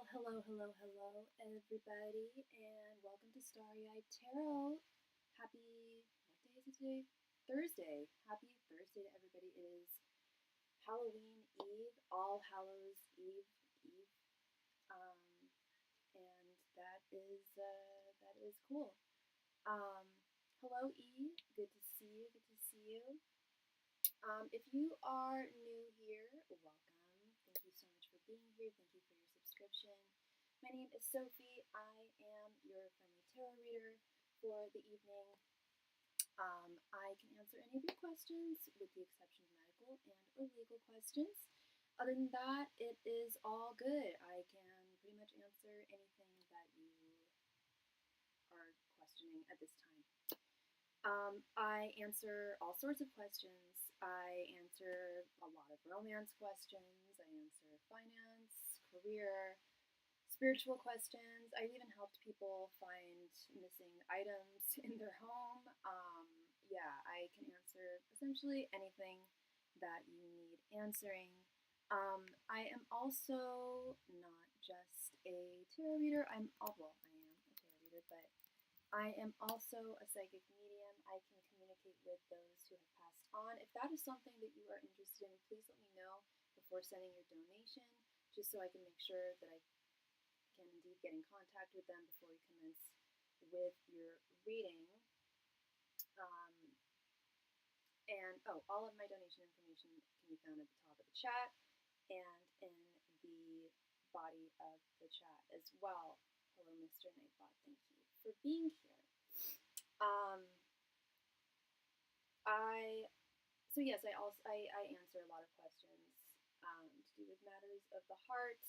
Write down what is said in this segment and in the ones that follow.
Hello, everybody, and welcome to Starry Tarot. Happy, what day is it today? Thursday. Happy Thursday to everybody. It is Halloween Eve, All Hallows Eve, um, and that is cool. Um, Hello, E. Good to see you. Good to see you. If you are new here, welcome. Thank you so much for being here. Thank you for your subscription. My name is Sophie. I am your friendly tarot reader for the evening. I can answer any of your questions with the exception of medical and or legal questions. Other than that, it is all good. I can pretty much answer anything that you are questioning at this time. I answer all sorts of questions. I answer a lot of romance questions. I answer finance, career, spiritual questions. I've even helped people find missing items in their home. Yeah, I can answer essentially anything that you need answering. I am also not just a tarot reader. I am a tarot reader, but I am also a psychic medium. I can communicate with those who have passed on. If that is something that you are interested in, please let me know before sending your donation, just so I can make sure that I can indeed get in contact with them before we commence with your reading. All of my donation information can be found at the top of the chat and in the body of the chat as well. Hello, Mr. Nightbot. Thank you for being here. I answer a lot of questions to do with matters of the heart.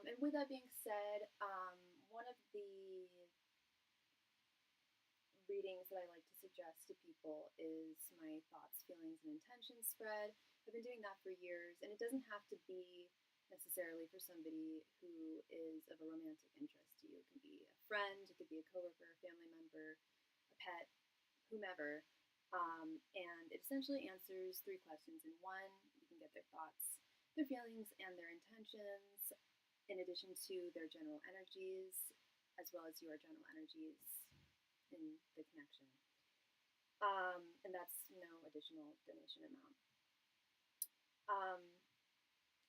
And with that being said, one of the readings that I like to suggest to people is my thoughts, feelings, and intentions spread. I've been doing that for years, and it doesn't have to be necessarily for somebody who is of a romantic interest to you. It can be a friend, it could be a coworker, a family member, a pet, whomever. And it essentially answers 3 questions in one. You can get their thoughts, their feelings, and their intentions, in addition to their general energies, as well as your general energies in the connection. And that's no additional donation amount.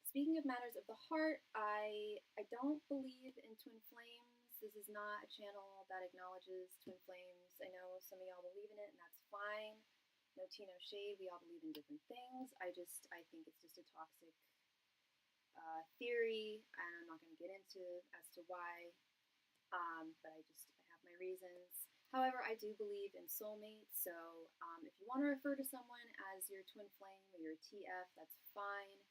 Speaking of matters of the heart, I don't believe in twin flames. This is not a channel that acknowledges twin flames. I know some of y'all believe in it, and that's fine. No tea, no shade. We all believe in different things. I think it's just a toxic theory, and I'm not going to get into as to why. But I have my reasons. However, I do believe in soulmates, so if you want to refer to someone as your twin flame or your TF, that's fine.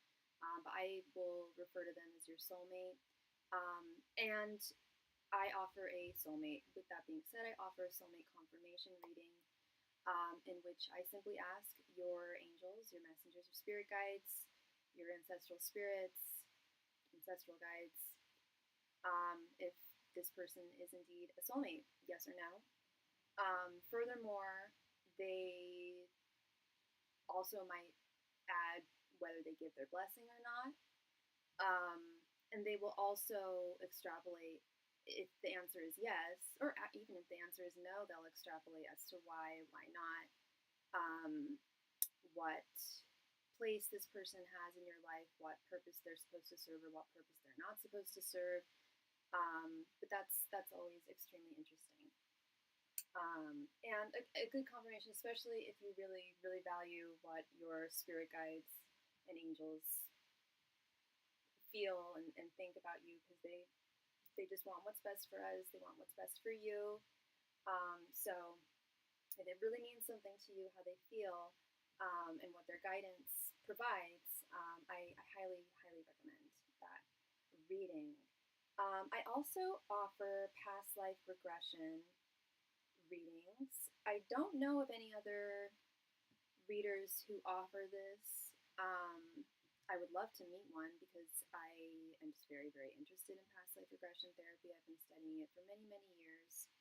But I will refer to them as your soulmate. And I offer a soulmate. With that being said, I offer a soulmate confirmation reading in which I simply ask your angels, your messengers, your spirit guides, your ancestral spirits, ancestral guides, if this person is indeed a soulmate, yes or no. Furthermore, they also might add whether they give their blessing or not. And they will also extrapolate if the answer is yes, or even if the answer is no, they'll extrapolate as to why not, what place this person has in your life, what purpose they're supposed to serve, or what purpose they're not supposed to serve. But that's always extremely interesting. And a good confirmation, especially if you really, really value what your spirit guides and angels feel and think about you, because they just want what's best for us. They want what's best for you. So if it really means something to you, how they feel, and what their guidance provides, I highly, highly recommend that reading. I also offer past life regression readings. I don't know of any other readers who offer this. I would love to meet one because I am just very, very interested in past life regression therapy. I've been studying it for many, many years,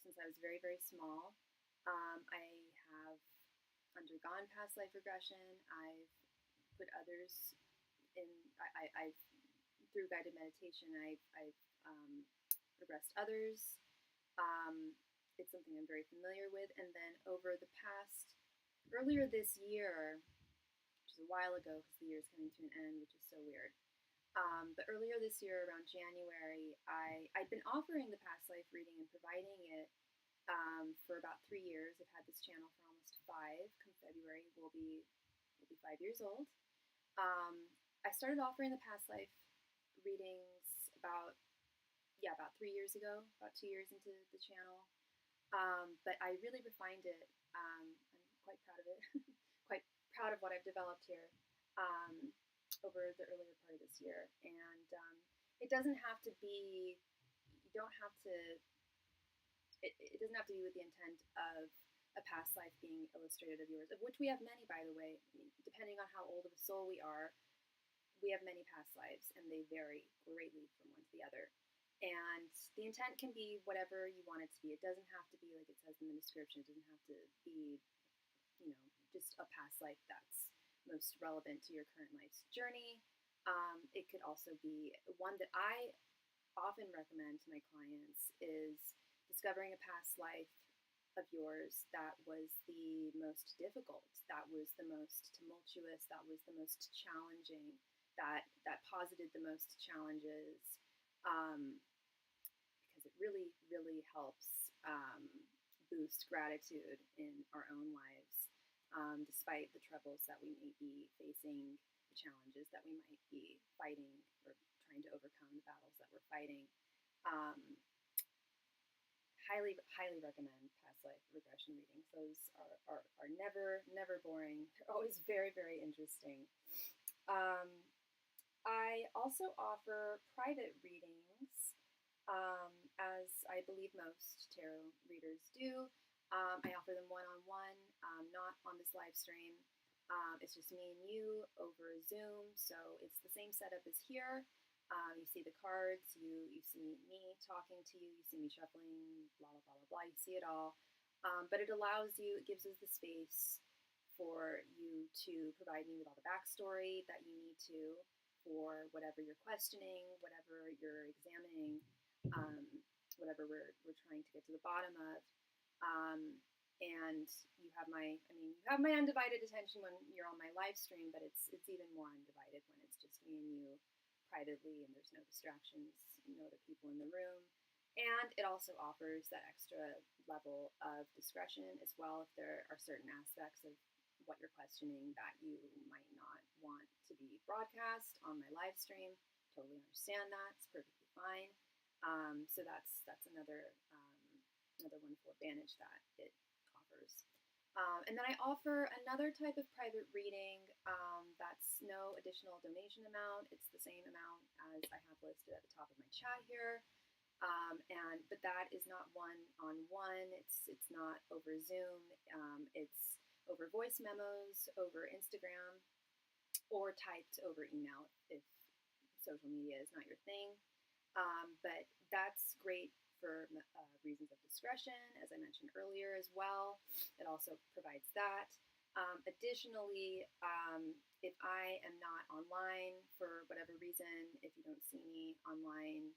since I was very, very small. I have undergone past life regression. I've put others in, I've through guided meditation, I've regressed others. It's something I'm very familiar with. And then over the past, earlier this year, which is a while ago because the year is coming to an end, which is so weird. But earlier this year, around January, I'd been offering the past life reading and providing it for about 3 years. I've had this channel for almost 5. Come February, we'll be 5 years old. I started offering the past life readings about 3 years ago, about 2 years into the channel. But I really refined it. I'm quite proud of it. Quite proud of what I've developed here. Over the earlier part of this year. And it doesn't have to be, you don't have to, it doesn't have to be with the intent of a past life being illustrated of yours, of which we have many, by the way. I mean, depending on how old of a soul we are, we have many past lives, and they vary greatly from one to the other. And the intent can be whatever you want it to be. It doesn't have to be like it says in the description. It doesn't have to be, just a past life that's most relevant to your current life's journey. It could also be one that I often recommend to my clients is discovering a past life of yours that was the most difficult, that was the most tumultuous, that was the most challenging, that posited the most challenges, because it really, really helps boost gratitude in our own lives. Despite the troubles that we may be facing, the challenges that we might be fighting or trying to overcome, the battles that we're fighting. Highly, highly recommend past life regression readings. Those are never boring. They're always very, very interesting. I also offer private readings, as I believe most tarot readers do. I offer them one-on-one, not on this live stream. It's just me and you over Zoom, so it's the same setup as here. You see the cards, you see me talking to you, you see me shuffling, blah, blah, blah, blah, blah. You see it all. But it allows you, it gives us the space for you to provide me with all the backstory that you need to for whatever you're questioning, whatever you're examining, whatever we're trying to get to the bottom of. And you have my undivided attention when you're on my live stream, but it's even more undivided when it's just me and you privately and there's no distractions, no other people in the room. And it also offers that extra level of discretion as well if there are certain aspects of what you're questioning that you might not want to be broadcast on my live stream. Totally understand that. It's perfectly fine. So that's another wonderful advantage that it offers. And then I offer another type of private reading that's no additional donation amount. It's the same amount as I have listed at the top of my chat here. But that is not one-on-one. It's not over Zoom. It's over voice memos, over Instagram, or typed over email if social media is not your thing. But that's great for reasons of discretion, as I mentioned earlier as well. It also provides that. Additionally, if I am not online for whatever reason, if you don't see me online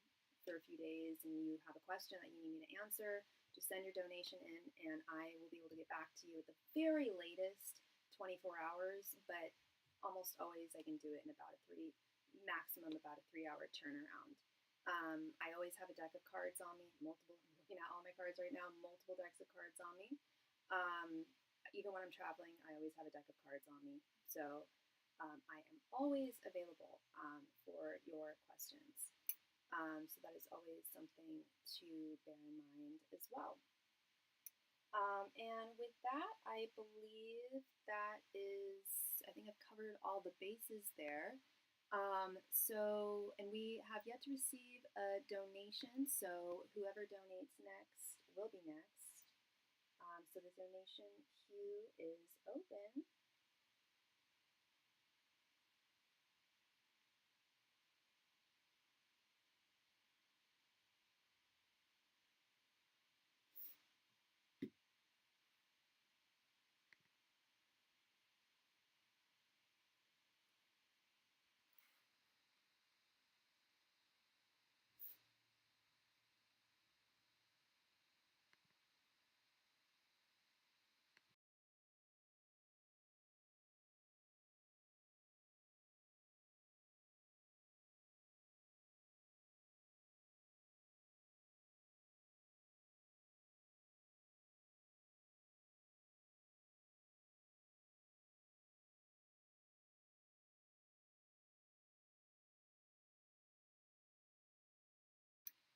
for a few days and you have a question that you need me to answer, just send your donation in and I will be able to get back to you at the very latest 24 hours, but almost always I can do it in about maximum about a 3-hour turnaround. I always have a deck of cards on me, I'm looking at all my cards right now, multiple decks of cards on me. Even when I'm traveling, I always have a deck of cards on me. So I am always available for your questions. So that is always something to bear in mind as well. And with that, I believe I think I've covered all the bases there. And we have yet to receive a donation, so whoever donates next will be next. So the donation queue is open.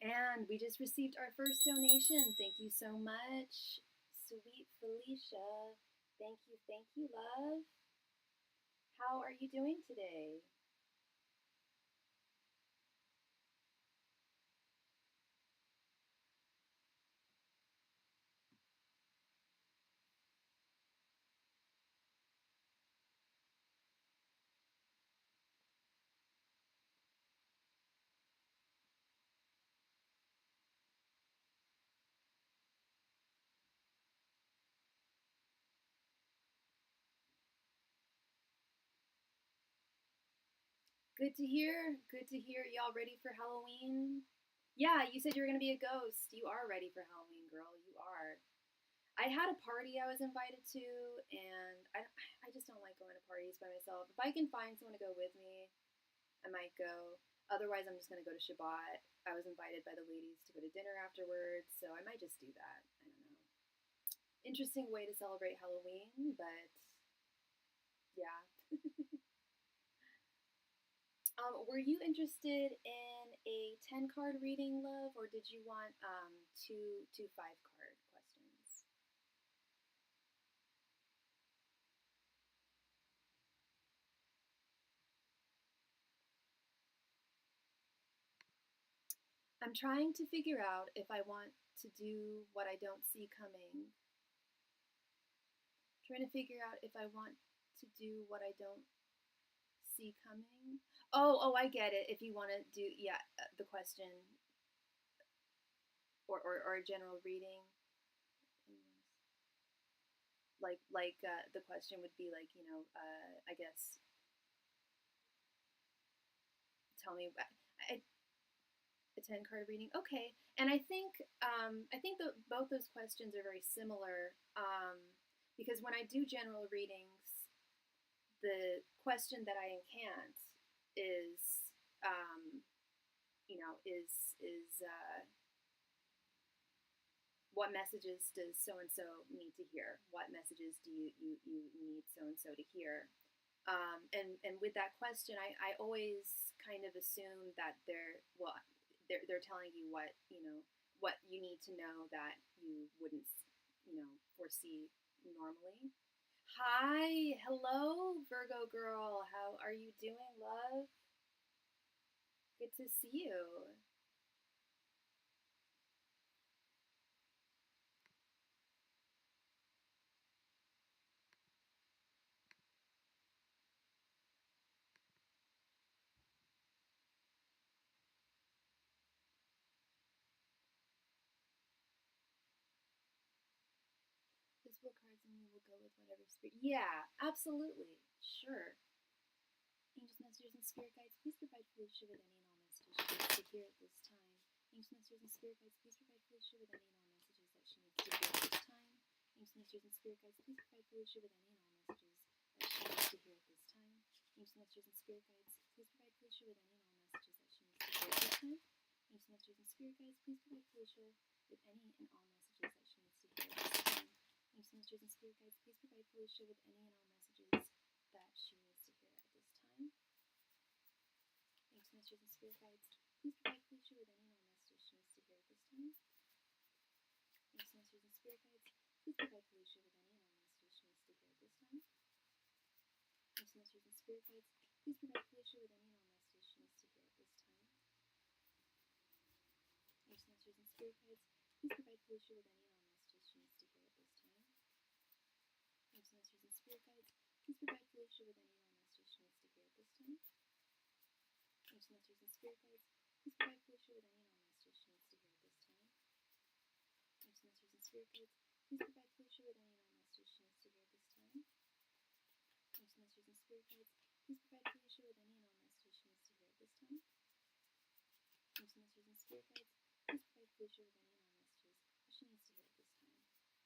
And we just received our first donation. Thank you so much, sweet Felicia. thank you, love. How are you doing today? Good to hear. Good to hear. Y'all ready for Halloween? Yeah, you said you were going to be a ghost. You are ready for Halloween, girl. You are. I had a party I was invited to, and I just don't like going to parties by myself. If I can find someone to go with me, I might go. Otherwise, I'm just going to go to Shabbat. I was invited by the ladies to go to dinner afterwards, so I might just do that. I don't know. Interesting way to celebrate Halloween, but yeah. Were you interested in a 10 card reading, love, or did you want two 5 card questions? I'm trying to figure out if I want to do what I don't see coming. Trying to figure out if I want to do what I don't see coming. Oh, I get it. If you want to do, yeah, the question or a general reading. The question would be like, I guess, tell me, a 10 card reading. Okay. And I think that both those questions are very similar, because when I do general readings, the question that I encant is, um, is what messages does so and so need to hear? What messages do you need so and so to hear? And with that question, I always kind of assume that they're telling you what you need to know that you wouldn't foresee normally. Hi, hello, Virgo girl. How are you doing, love? Good to see you. Physical cards and we will go with whatever spirit. Yeah, absolutely. Sure. Angels, messengers, and spirit guides, please provide Felicia with any and all messages she needs to hear at this time. Angels, messengers, and spirit guides, please provide Felicia with any and all messages that she needs to hear at this time. Angels, messengers, and spirit guides, please provide Felicia with any and all messages that she needs to hear at this time. Angels, messengers, and spirit guides, please provide Felicia with any and all messages that she needs to hear at this time. Angels, messengers, and spirit guides, please provide Felicia with any and all messages that she needs to hear at this time. Angels, messengers, and spirit guides, please provide Felicia with any and all messages that she needs to hear at this time. Angels, messengers, and spirit guides, please provide Felicia with any and all messages she needs to hear at this time. Angels, messengers, and spirit guides, please provide Felicia with any and all messages she needs to hear at this time. Angels, messengers, and spirit guides, please provide Felicia with any and all messages she needs to hear at this time. Angels, messengers, and spirit guides, please provide Felicia with any and all messages she needs to hear at this time. Angels, messengers, and spirit guides, please provide Felicia with any and all messages she needs to hear at this time. Angels, messengers, and spirit guides, please provide Felicia with any and all messages she needs to hear at this time. Angels, messengers, and spirit guides, please provide Felicia with any and all messages she needs to hear at this time. Angels, messengers, and spirit guides, please provide Felicia with any and all messages she needs to hear at this time. Angels, messengers, and spirit guides, please provide Felicia with any and all messages that she needs to hear at this time.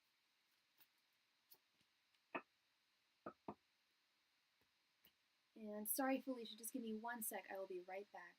And sorry, Felicia, just give me 1 sec. I will be right back.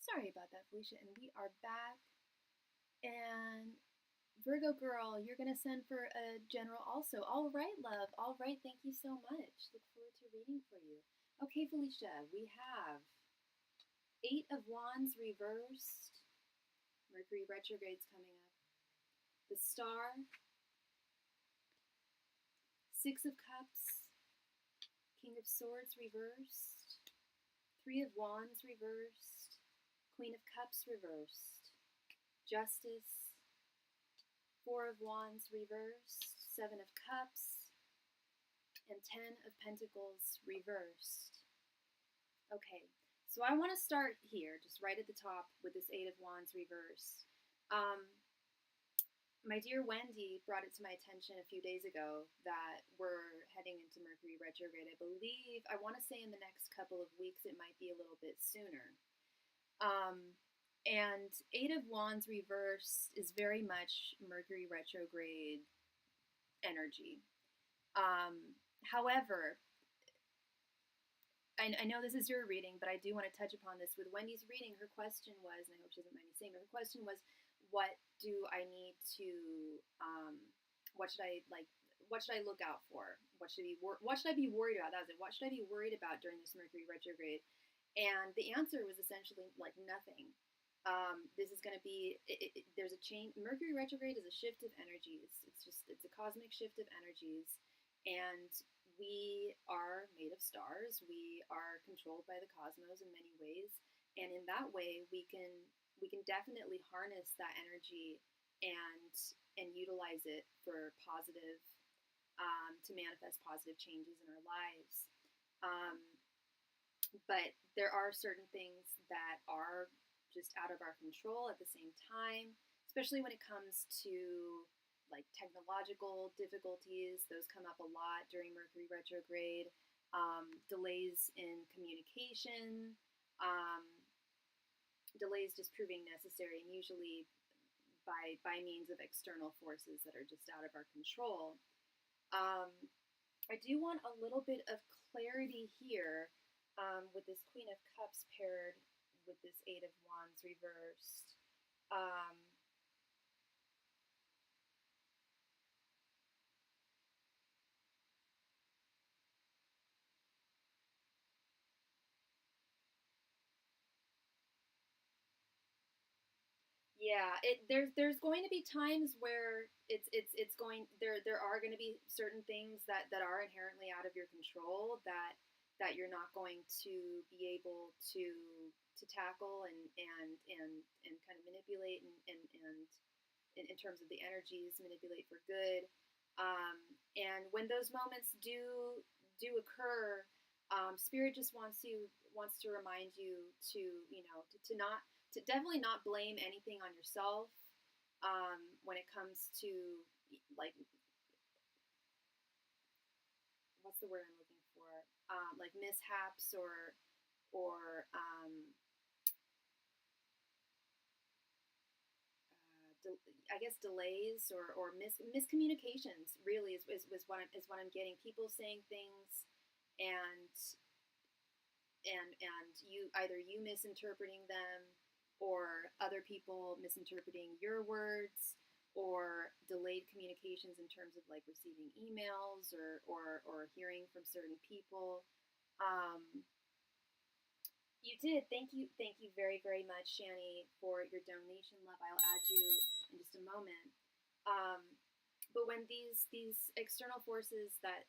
Sorry about that, Felicia. And we are back. And Virgo girl, you're going to send for a general also. All right, love. All right. Thank you so much. Look forward to reading for you. Okay, Felicia, we have Eight of Wands reversed. Mercury retrograde's coming up. The Star. Six of Cups. King of Swords reversed. Three of Wands reversed. Queen of Cups reversed. Justice. Four of Wands reversed. Seven of Cups. And 10 of Pentacles reversed. Okay, so I want to start here, just right at the top with this Eight of Wands reversed. My dear Wendy brought it to my attention a few days ago that we're heading into Mercury retrograde. I believe, I want to say in the next couple of weeks, it might be a little bit sooner. And Eight of Wands reversed is very much Mercury retrograde energy. However, I know this is your reading, but I do want to touch upon this. With Wendy's reading, her question was, and I hope she doesn't mind me saying, but her question was, what do I need to, what should I look out for? What should I be worried about? That was it. What should I be worried about during this Mercury retrograde? And the answer was essentially like nothing. This is going to be, there's a change. Mercury retrograde is a shift of energies. It's a cosmic shift of energies. And we are made of stars. We are controlled by the cosmos in many ways. And in that way, we can definitely harness that energy and utilize it for positive, to manifest positive changes in our lives. But there are certain things that are just out of our control at the same time, especially when it comes to like technological difficulties. Those come up a lot during Mercury retrograde. Delays in communication, delays just proving necessary, and usually by means of external forces that are just out of our control. I do want a little bit of clarity here with this Queen of Cups paired with this Eight of Wands reversed. Yeah, there's going to be times where it's going there are going to be certain things that are inherently out of your control that you're not going to be able to tackle and kind of manipulate and in terms of the energies, manipulate for good. And when those moments do occur, Spirit just wants to remind you to to definitely not blame anything on yourself when it comes to like what's the word I'm looking for, like mishaps or I guess delays or miscommunications really is what I'm getting. People saying things and you misinterpreting them, or other people misinterpreting your words, or delayed communications in terms of like receiving emails or hearing from certain people. You did. Thank you very, very much, Shani, for your donation, love. I'll add you in just a moment. But when these external forces that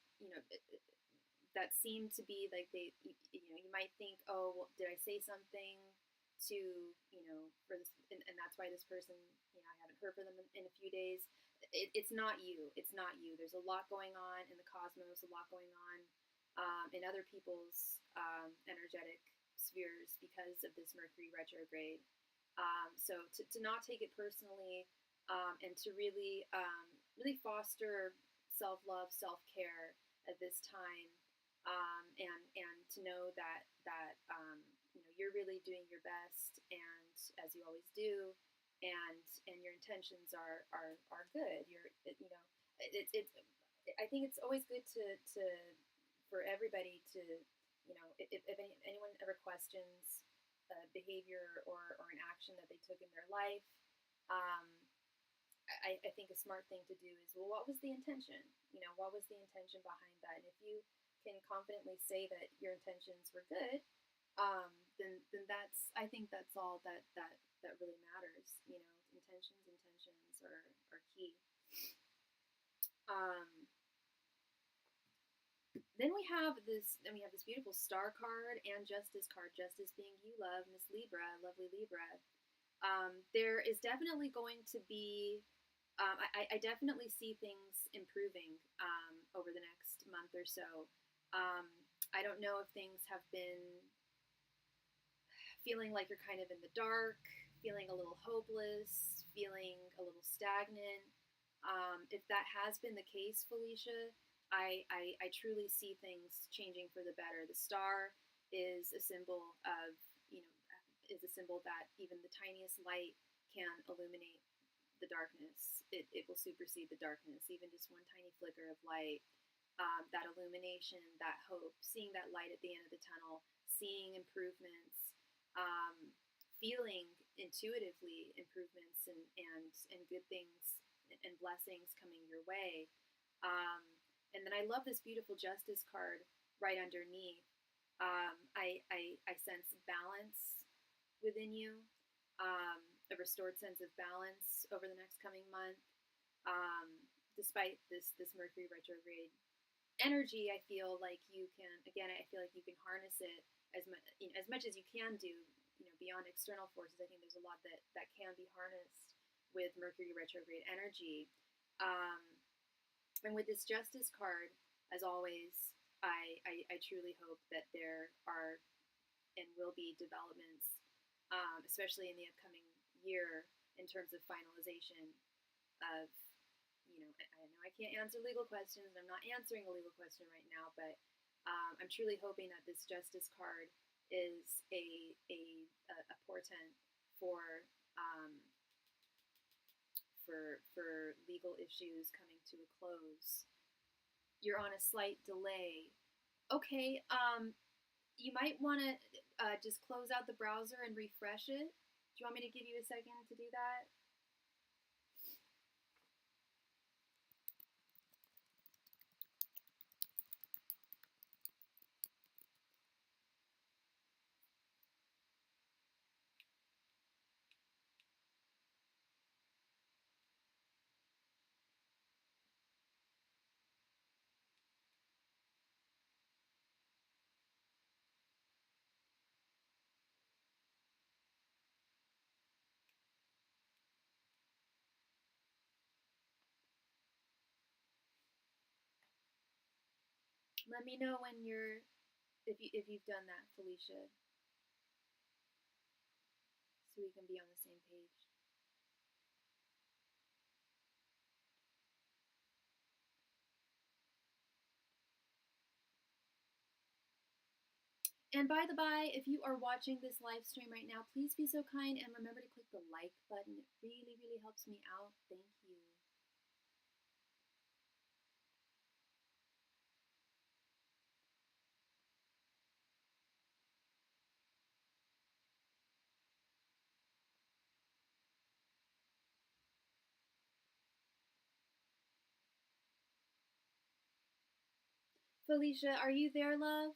that seem to be like you might think, oh, well, did I say something to for this, and that's why this person, I haven't heard from them in a few days. It's not you. It's not you. There's a lot going on in the cosmos, a lot going on in other people's energetic spheres because of this Mercury retrograde. So to not take it personally, and to really foster self-love, self-care at this time, and to know that you're really doing your best, and as you always do, and your intentions are good. It's I think it's always good to for everybody to if anyone ever questions a behavior or an action that they took in their life. Um, I think a smart thing to do is, well, what was the intention? You know, what was the intention behind that? And if you can confidently say that your intentions were good, then I think that's all that really matters. You know, intentions are key. Um, then we have this beautiful star card and justice card. Justice being you love, Miss Libra, lovely Libra. There is definitely going to be I definitely see things improving over the next month or so. I don't know if things have been feeling like you're kind of in the dark, feeling a little hopeless, feeling a little stagnant. If that has been the case, Felicia, I truly see things changing for the better. The star is a symbol of, you know, is a symbol that even the tiniest light can illuminate the darkness. It will supersede the darkness. Even just one tiny flicker of light, that illumination, that hope, seeing that light at the end of the tunnel, seeing improvements, um, feeling intuitively improvements and good things and blessings coming your way. Um, and then I love this beautiful justice card right underneath. I sense balance within you, a restored sense of balance over the next coming month. Um, Despite this Mercury retrograde energy, I feel like you can, again, I feel like you can harness it as much as you can do. You know, beyond external forces, I think there's a lot that can be harnessed with Mercury retrograde energy. Um, and with this Justice card, as always, I truly hope that there are and will be developments, especially in the upcoming year, in terms of finalization of, you know, I know I can't answer legal questions, and I'm not answering a legal question right now, but I'm truly hoping that this Justice card is a portent for um, for legal issues coming to a close. You're on a slight delay. Okay, you might want to just close out the browser and refresh it. Do you want me to give you a second to do that? Let me know when if you've done that, Felicia, so we can be on the same page. And by the by, if you are watching this live stream right now, please be so kind and remember to click the like button. It really, really helps me out. Thank you. Felicia, are you there, love?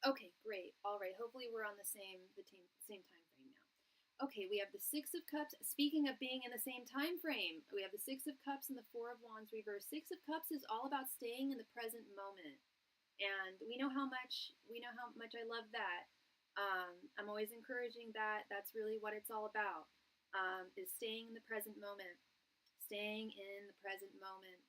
Okay, great. All right. Hopefully we're on the same time frame now. Okay, we have the Six of Cups. Speaking of being in the same time frame, we have the Six of Cups and the Four of Wands reversed. Six of Cups is all about staying in the present moment, and we know how much I love that. I'm always encouraging that. That's really what it's all about. Is staying in the present moment, staying in the present moment.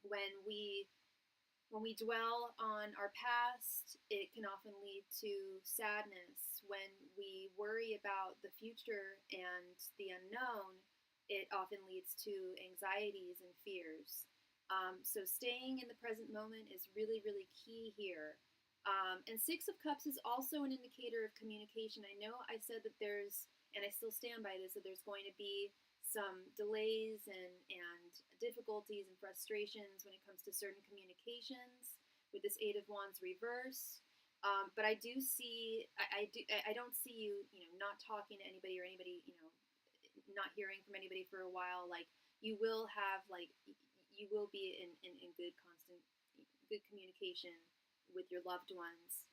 When we dwell on our past, it can often lead to sadness. When we worry about the future and the unknown, it often leads to anxieties and fears. So staying in the present moment is really, really key here. And Six of Cups is also an indicator of communication. I know I said that there's and I still stand by this, that there's going to be some delays and difficulties and frustrations when it comes to certain communications with this Eight of Wands reverse. But I do see, I don't see you, not talking to anybody, or anybody, not hearing from anybody for a while. Like, you will have, like, you will be in good, constant, good communication with your loved ones.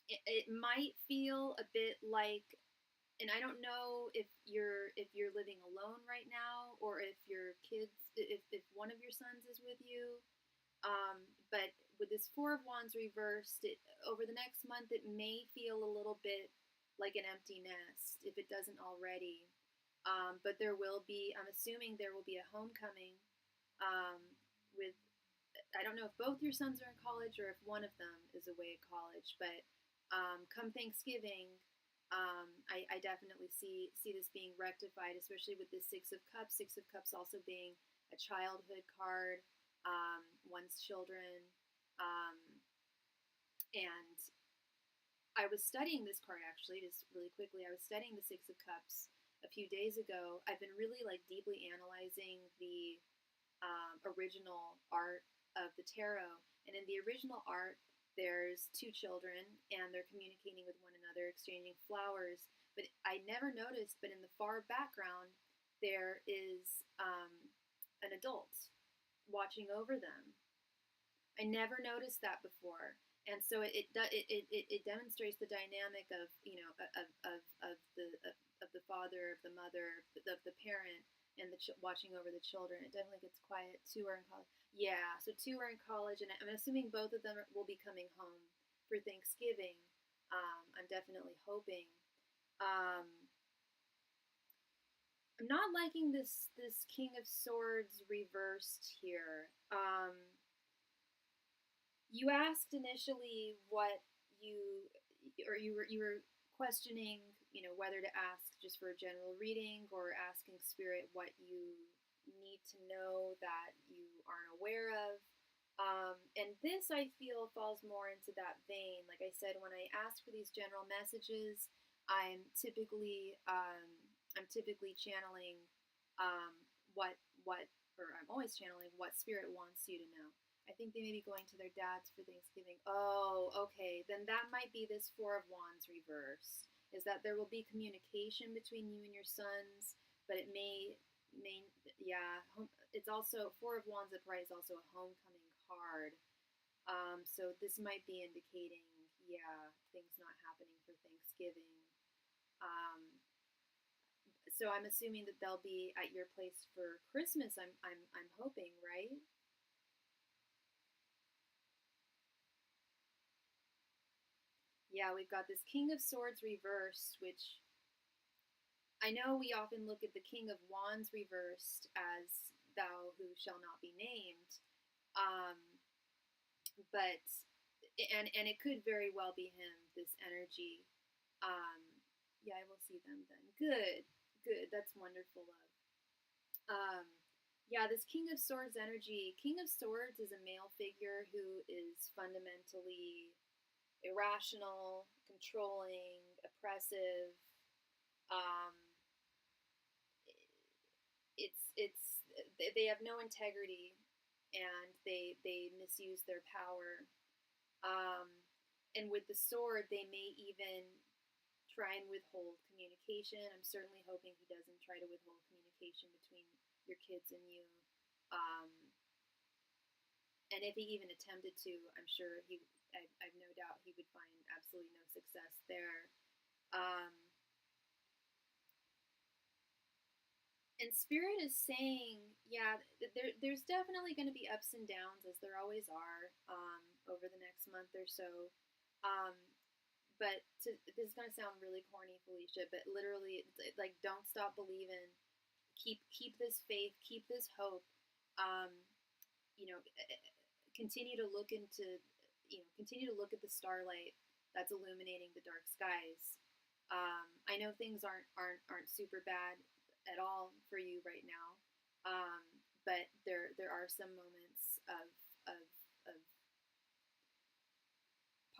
It might feel a bit like, and I don't know if you're living alone right now, or if your kids, if one of your sons is with you. But with this Four of Wands reversed, over the next month, it may feel a little bit like an empty nest, if it doesn't already. But there will be, I'm assuming there will be a homecoming with, I don't know if both your sons are in college or if one of them is away at college, but come Thanksgiving, I definitely see this being rectified, especially with this Six of Cups. Six of Cups also being a childhood card, one's children, and I was studying this card, actually, just really quickly. I was studying the Six of Cups a few days ago. I've been really, like, deeply analyzing the original art of the tarot, and in the original art, there's two children, and they're communicating with one another, exchanging flowers. But I never noticed, but in the far background, there is an adult watching over them. I never noticed that before, and so it demonstrates the dynamic of, of the father, of the mother, of the parent, and watching over the children. It definitely gets quiet. Two are in college. Yeah, so two are in college, and I'm assuming both of them will be coming home for Thanksgiving. I'm definitely hoping. I'm not liking this King of Swords reversed here. You asked initially what you were questioning, whether to ask just for a general reading, or asking Spirit what you need to know that you aren't aware of. And this, I feel, falls more into that vein. Like I said, when I ask for these general messages, I'm typically channeling or I'm always channeling what Spirit wants you to know. I think they may be going to their dads for Thanksgiving. Oh, okay. Then that might be this Four of Wands reverse. Is that there will be communication between you and your sons, but it may yeah. It's also Four of Wands upright is also a homecoming card. So this might be indicating, things not happening for Thanksgiving. So I'm assuming that they'll be at your place for Christmas. I'm hoping, right? Yeah, we've got this King of Swords reversed, which I know we often look at the King of Wands reversed as thou who shall not be named. Um, but, and it could very well be him, this energy. Um, yeah, I will see them then. Good, good. That's wonderful, love. Yeah, this King of Swords energy. King of Swords is a male figure who is fundamentally irrational, controlling, oppressive. Um, it's they have no integrity, and they misuse their power. Um, and with the sword, they may even try and withhold communication. I'm certainly hoping he doesn't try to withhold communication between your kids and you. Um, and if he even attempted to, I'm sure I've no doubt he would find absolutely no success there. Um, and Spirit is saying, yeah, there's definitely going to be ups and downs, as there always are, over the next month or so. Um, but this is going to sound really corny, Felicia, but literally, like, don't stop believing. Keep this faith. Keep this hope. Um, you know, continue to look into, continue to look at the starlight that's illuminating the dark skies. I know things aren't super bad at all for you right now, but there are some moments of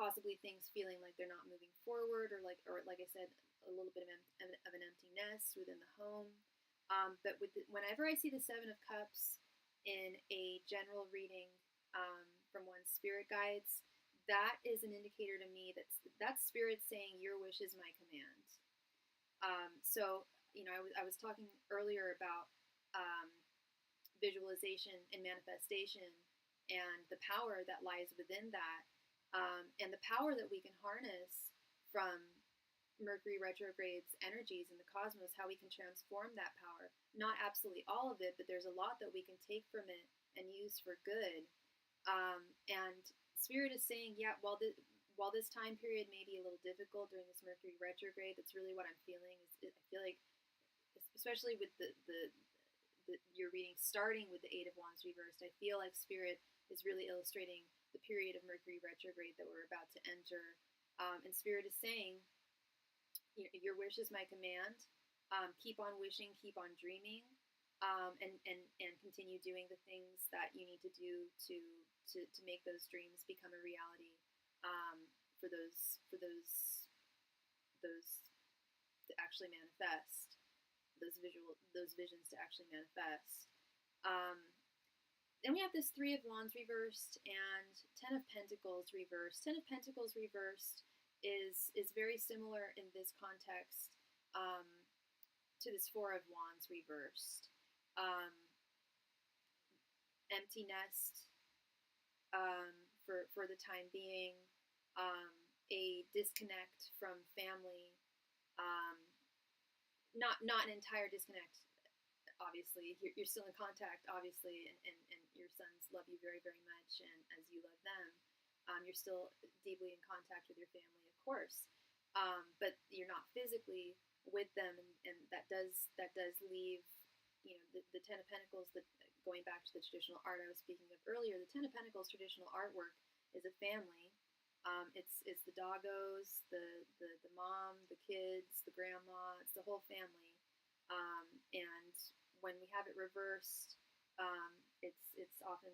possibly things feeling like they're not moving forward, or like I said, a little bit of an empty nest within the home. But whenever I see the Seven of Cups in a general reading from one's spirit guides, that is an indicator to me that's spirit saying your wish is my command. So I was talking earlier about visualization and manifestation and the power that lies within that, and the power that we can harness from Mercury retrograde's energies in the cosmos, how we can transform that power. Not absolutely all of it, but there's a lot that we can take from it and use for good. And Spirit is saying, yeah, while this time period may be a little difficult during this Mercury retrograde, that's really what I'm feeling. I feel like, especially with your reading starting with the Eight of Wands reversed, I feel like Spirit is really illustrating the period of Mercury retrograde that we're about to enter. And Spirit is saying, your wish is my command. Keep on wishing, keep on dreaming, and continue doing the things that you need to do to make those dreams become a reality. For those to actually manifest, those visions to actually manifest. Then we have this Three of Wands reversed and Ten of Pentacles reversed. Ten of Pentacles reversed is very similar in this context to this Four of Wands reversed. Empty nest for the time being, a disconnect from family, not an entire disconnect. Obviously, you're still in contact, obviously, and your sons love you very, very much, and as you love them, you're still deeply in contact with your family, of course, but you're not physically with them, and that does leave, the Ten of Pentacles, going back to the traditional art I was speaking of earlier, the Ten of Pentacles traditional artwork is a family. It's the doggos, the mom, the kids, the grandma, it's the whole family, and when we have it reversed, it's often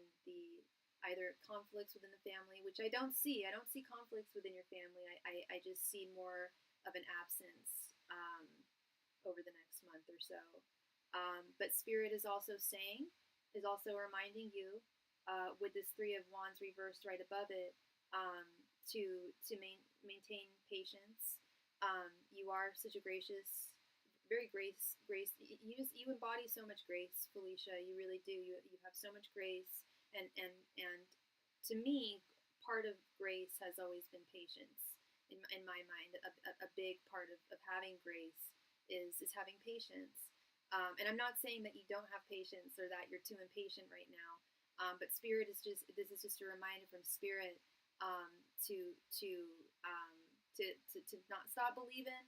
either conflicts within the family, which I don't see. I don't see conflicts within your family. I just see more of an absence over the next month or so. But Spirit is also reminding you, with this Three of Wands reversed right above it, to maintain patience. You are such a gracious, very grace. You embody so much grace, Felicia. You really do. You have so much grace, and to me, part of grace has always been patience. In my mind, a big part of having grace is having patience. And I'm not saying that you don't have patience or that you're too impatient right now. But Spirit this is just a reminder from Spirit to not stop believing,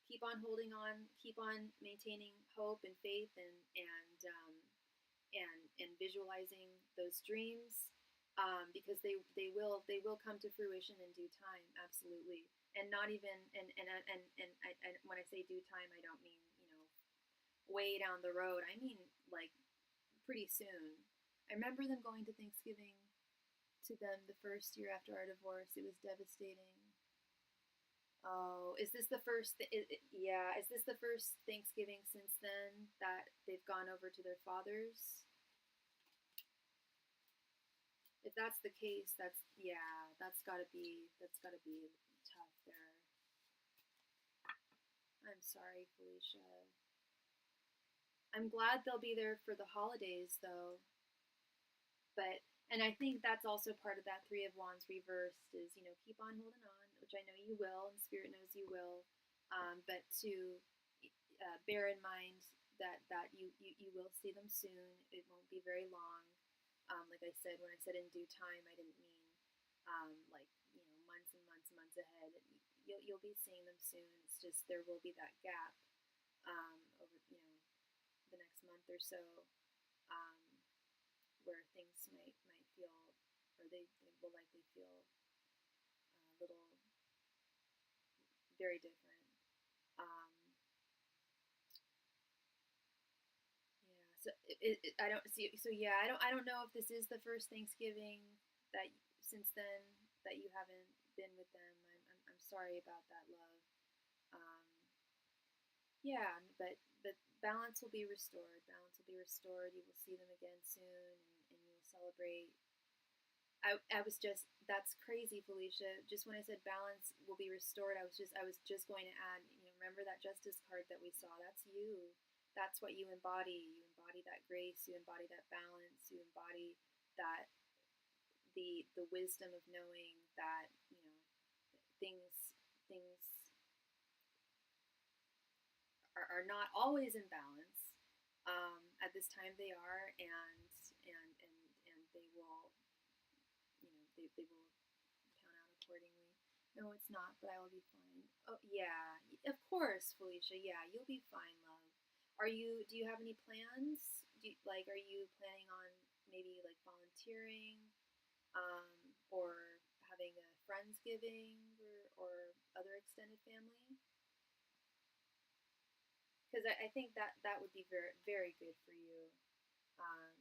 keep on holding on, keep on maintaining hope and faith, and visualizing those dreams, because they will come to fruition in due time, absolutely. And not even and when I say due time, I don't mean way down the road. I mean like pretty soon. I remember them going to Thanksgiving to them the first year after our divorce. It was devastating. Oh, is this the first? Yeah, is this the first Thanksgiving since then that they've gone over to their father's? If that's the case, that's gotta be tough there. I'm sorry, Felicia. I'm glad they'll be there for the holidays, though. And I think that's also part of that Three of Wands reversed is, keep on holding on, which I know you will, and Spirit knows you will. But to bear in mind that you will see them soon. It won't be very long. Like I said, when I said in due time, I didn't mean months and months ahead. You'll be seeing them soon. It's just there will be that gap over the next month or so, where things might feel, or they will likely feel a little very different. So I don't see. So yeah, I don't know if this is the first Thanksgiving that since then that you haven't been with them. I'm sorry about that, love. Um, yeah, but balance will be restored. Balance will be restored. You will see them again soon, and you will celebrate. I was just, that's crazy, Felicia. Just when I said balance will be restored, I was just going to add, remember that justice card that we saw? That's you. That's what you embody. You embody that grace, you embody that balance, you embody that the wisdom of knowing that, things are not always in balance. At this time they are, and they will, they will count out accordingly. No, it's not, but I will be fine. Oh, yeah, of course, Felicia. Yeah, you'll be fine, love. Do you have any plans? Are you planning on maybe like volunteering, or having a Friendsgiving, or other extended family? Because I think that would be very, very good for you. Um,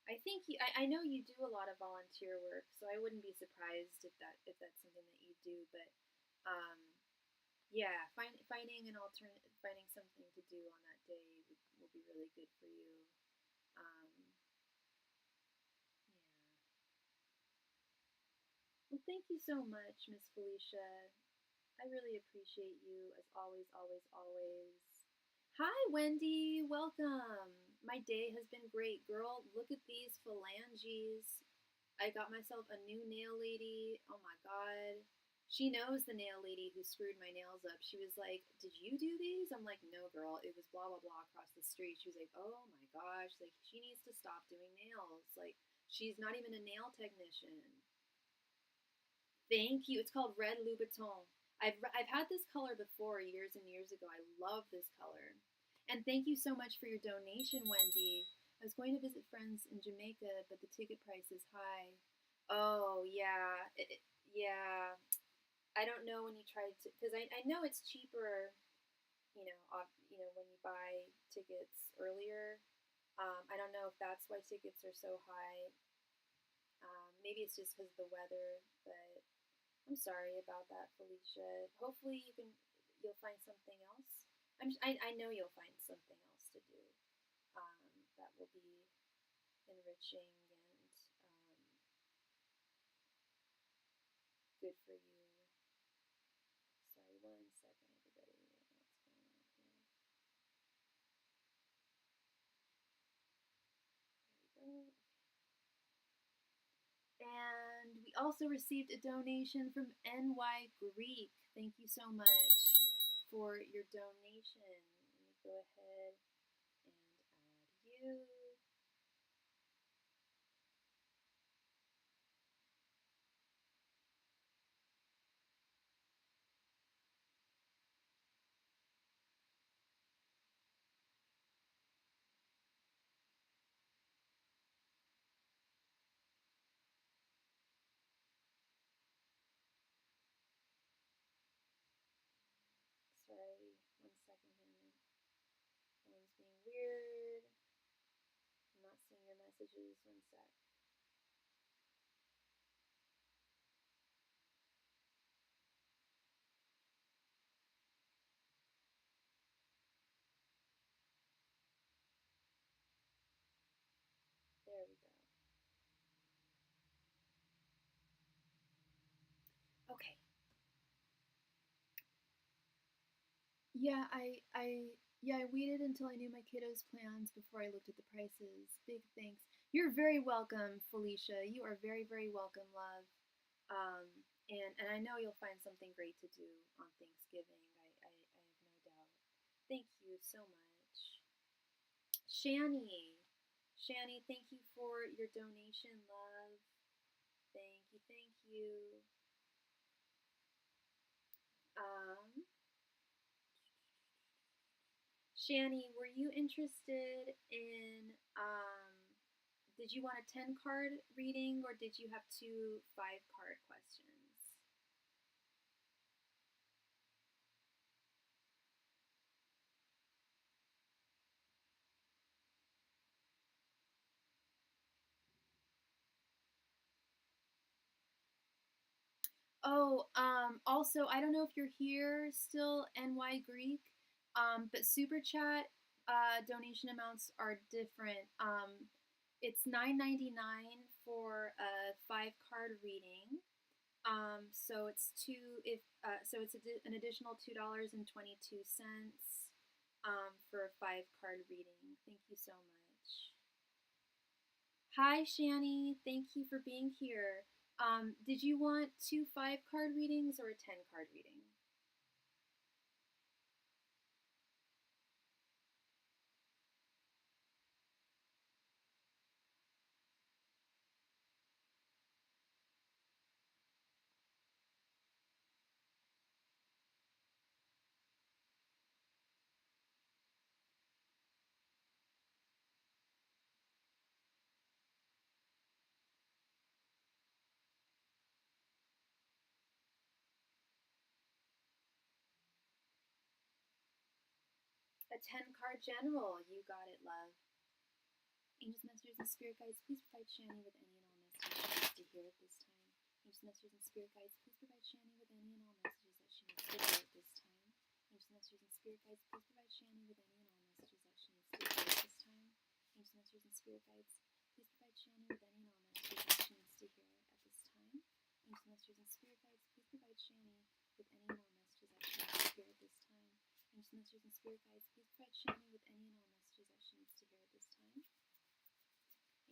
I think I know you do a lot of volunteer work, so I wouldn't be surprised if that's something that you do. But um, yeah, finding something to do on that day will be really good for you. Um, yeah. Well, thank you so much, Miss Felicia. I really appreciate you as always, always, always. Hi, Wendy. Welcome. My day has been great, girl. Look at these phalanges. I got myself a new nail lady. Oh my god. She knows the nail lady who screwed my nails up. She was like, "Did you do these?" I'm like, "No, girl. It was blah blah blah across the street." She was like, "Oh my gosh, like she needs to stop doing nails. Like she's not even a nail technician." Thank you. It's called Red Louboutin. I've had this color before years and years ago. I love this color. And thank you so much for your donation, Wendy. I was going to visit friends in Jamaica, but the ticket price is high. Oh, yeah. Yeah. I don't know when you tried to, because I know it's cheaper, when you buy tickets earlier. I don't know if that's why tickets are so high. Maybe it's just because of the weather, but I'm sorry about that, Felicia. Hopefully you'll find something else. I know you'll find something else to do, that will be enriching and, good for you. Sorry, 1 second, everybody. What's going on here? There we go. And we also received a donation from NY Greek. Thank you so much for your donation. Let me go ahead and add you. Sorry, 1 second here. Phone's being weird. I'm not seeing your messages. 1 sec. There we go. Okay. Yeah, I waited until I knew my kiddos' plans before I looked at the prices. Big thanks. You're very welcome, Felicia. You are very, very welcome, love. Um, and I know you'll find something great to do on Thanksgiving. I have no doubt. Thank you so much. Shani. Shani, thank you for your donation, love. Thank you, thank you. Um, Shani, were you interested in Did you want a 10-card reading, or did you have 2 5-card questions? Oh, also, I don't know if you're here still, NY Greek, but SuperChat donation amounts are different. It's $9.99 for a 5-card reading. So it's an additional $2.22 for a 5-card reading. Thank you so much. Hi, Shani. Thank you for being here. Did you want 2 5-card readings or a 10-card reading? A 10-card general. You got it, love. Angels, messengers, and spirit guides, please provide Shani with any and all messages she needs to hear at this time. Angels, messengers, and spirit guides, please provide Shani with any and all messages that she needs to hear at this time. Angels, messengers, and spirit guides, please provide Shani with any and all messages that she needs to hear at this time. Angels, messengers, and spirit guides, please provide Shani with any and all messages that she needs to hear at this time. Angels, messengers, and spirit guides, please provide Shani with any and all messages that she needs to hear at this time.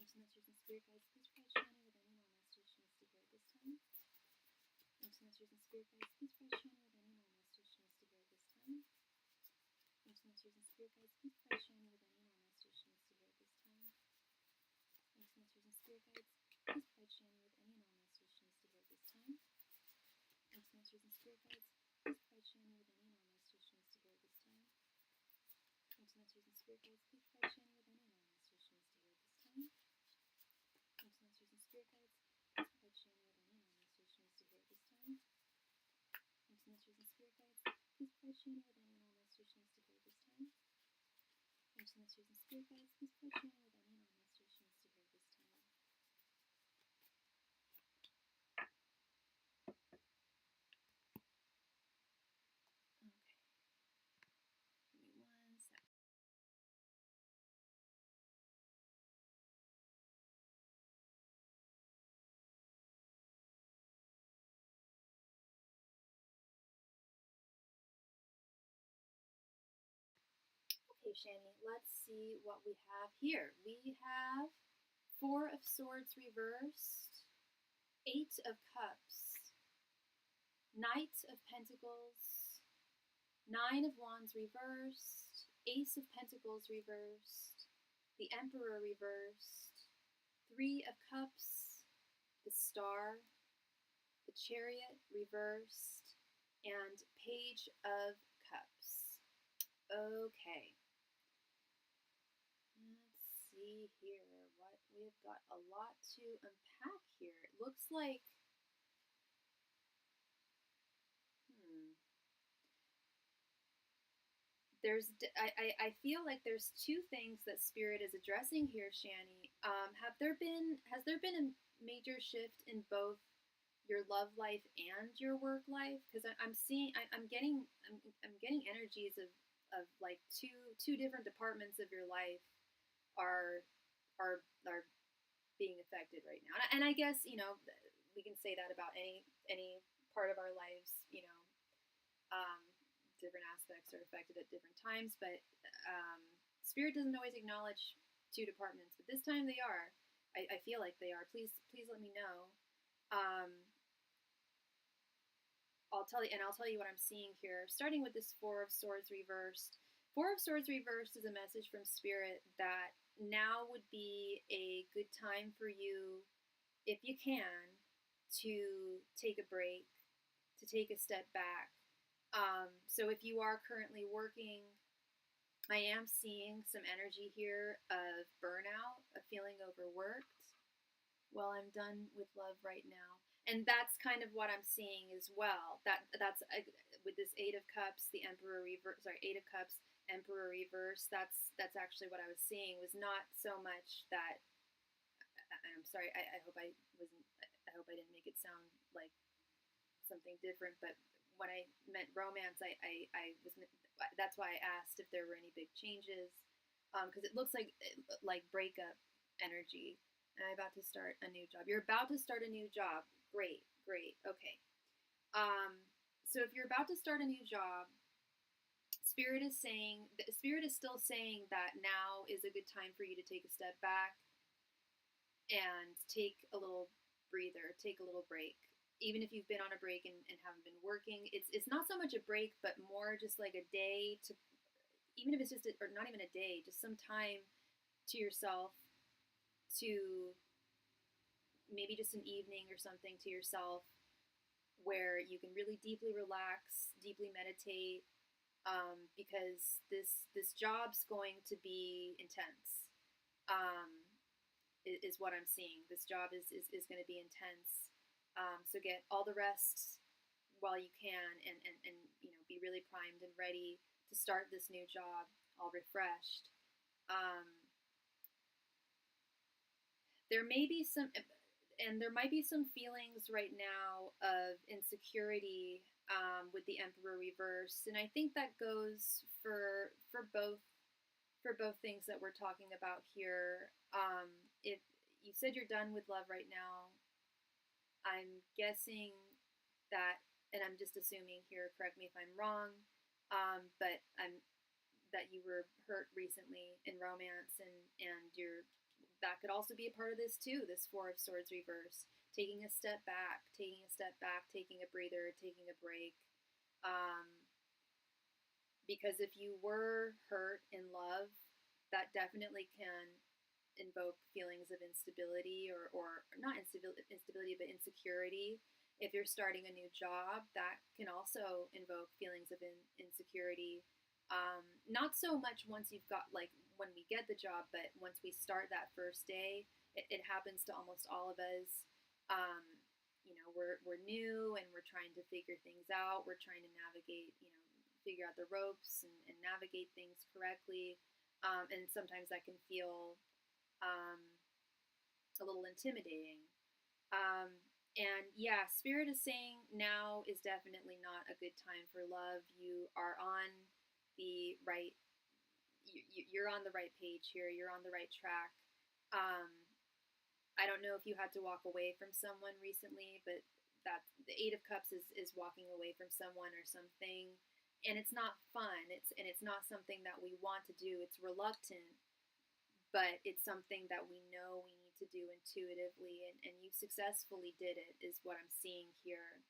Angels, messengers, and spirit guides, please provide Shani with any and all messages that she needs to hear at this time. Angels, messengers, and spirit guides, please provide Shani with any and all messages she needs to hear at this time. Angels, messengers, and spirit guides, please provide Shani with any and all messages she needs to hear at this time. Angels, messengers, and spirit guides, please provide Shani with any and all messages she needs to hear at this time. Angels, messengers, and spirit guides, please provide Shani with any and all messages she needs to hear at this time. Angels, messengers, and spirit guides, please provide Shani with any and all messages she needs to hear at this time. Angels, messengers, and spirit guides, please provide Shani with any and all messages she needs to hear at this time. Angels, messengers, and spirit guides, please provide Shani with any and all messages she needs to hear at this time. Angels, messengers, and spirit guides, please provide Shani with any and all messages she needs to hear at this time. Angels, messengers, and spirit guides, please provide Shani with any and all messages she needs to hear at this time. Okay. Give me 1 second. Okay, Shani, let's see what we have here. We have 4 of Swords reversed, 8 of Cups, Knight of Pentacles, 9 of Wands reversed, Ace of Pentacles reversed, the Emperor reversed, 3 of Cups, the Star, the Chariot reversed, and Page of Cups. Okay. Let's see here what we've got. A lot to unpack here. It looks like I feel like there's 2 things that Spirit is addressing here, Shani. Has there been a major shift in both your love life and your work life? Because I'm getting energies of like two different departments of your life are are being affected right now. And I guess we can say that about any part of our lives. Um, Different aspects are affected at different times, but Spirit doesn't always acknowledge 2 departments, but this time they are. I feel like they are. Please let me know. I'll tell you what I'm seeing here. Starting with this 4 of Swords reversed. 4 of Swords reversed is a message from Spirit that now would be a good time for you, if you can, to take a break, to take a step back. So if you are currently working, I am seeing some energy here of burnout, of feeling overworked. Well, I'm done with love right now. And that's kind of what I'm seeing as well. That's with this Eight of Cups, the Emperor reverse. Sorry, Eight of Cups, Emperor reverse. That's actually what I was seeing. Was not so much that. I'm sorry. I hope I wasn't. I hope I didn't make it sound like something different. But when I meant romance, I was. That's why I asked if there were any big changes, because it looks like breakup energy. And I'm about to start a new job. You're about to start a new job. Great, great. Okay. So if you're about to start a new job, Spirit is still saying that now is a good time for you to take a step back and take a little breather, take a little break. Even if you've been on a break and haven't been working, it's not so much a break, but more just like a day to, even if it's just or not even a day, just some time to yourself, to maybe just an evening or something to yourself where you can really deeply relax, deeply meditate, because this job's going to be intense. Is what I'm seeing. This job is going to be intense. So get all the rest while you can, and be really primed and ready to start this new job, all refreshed. There may be some, and there might be some feelings right now of insecurity with the Emperor reverse, and I think that goes for both things that we're talking about here. If you said you're done with love right now, I'm guessing that, and I'm just assuming here. Correct me if I'm wrong, but that you were hurt recently in romance, and that could also be a part of this too. This Four of Swords reverse, taking a step back, taking a breather, taking a break. Because if you were hurt in love, that definitely can invoke feelings of instability, or not instability, but insecurity. If you're starting a new job, that can also invoke feelings of insecurity. Not so much once you've got, like, when we get the job, but once we start that first day, it happens to almost all of us. We're new and we're trying to figure things out. We're trying to navigate, figure out the ropes and navigate things correctly. And sometimes that can feel a little intimidating. And yeah, Spirit is saying now is definitely not a good time for love. You are on the right. You're on the right page here. You're on the right track. I don't know if you had to walk away from someone recently, but that the Eight of Cups is walking away from someone or something, and it's not fun. It's not something that we want to do. It's reluctant, but it's something that we know we need to do intuitively, and you successfully did it, is what I'm seeing here.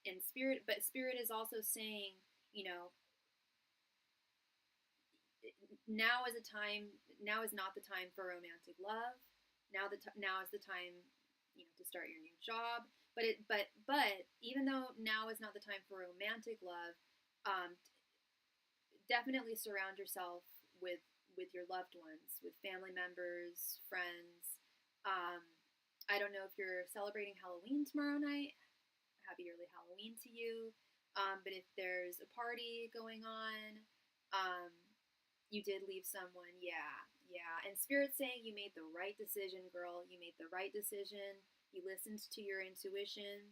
And Spirit is also saying, now is not the time for romantic love. Now is the time, to start your new job. But even though now is not the time for romantic love, definitely surround yourself with your loved ones, with family members, friends. I don't know if you're celebrating Halloween tomorrow night. Happy early Halloween to you. But if there's a party going on, you did leave someone. Yeah. And Spirit's saying you made the right decision, girl. You made the right decision. You listened to your intuition.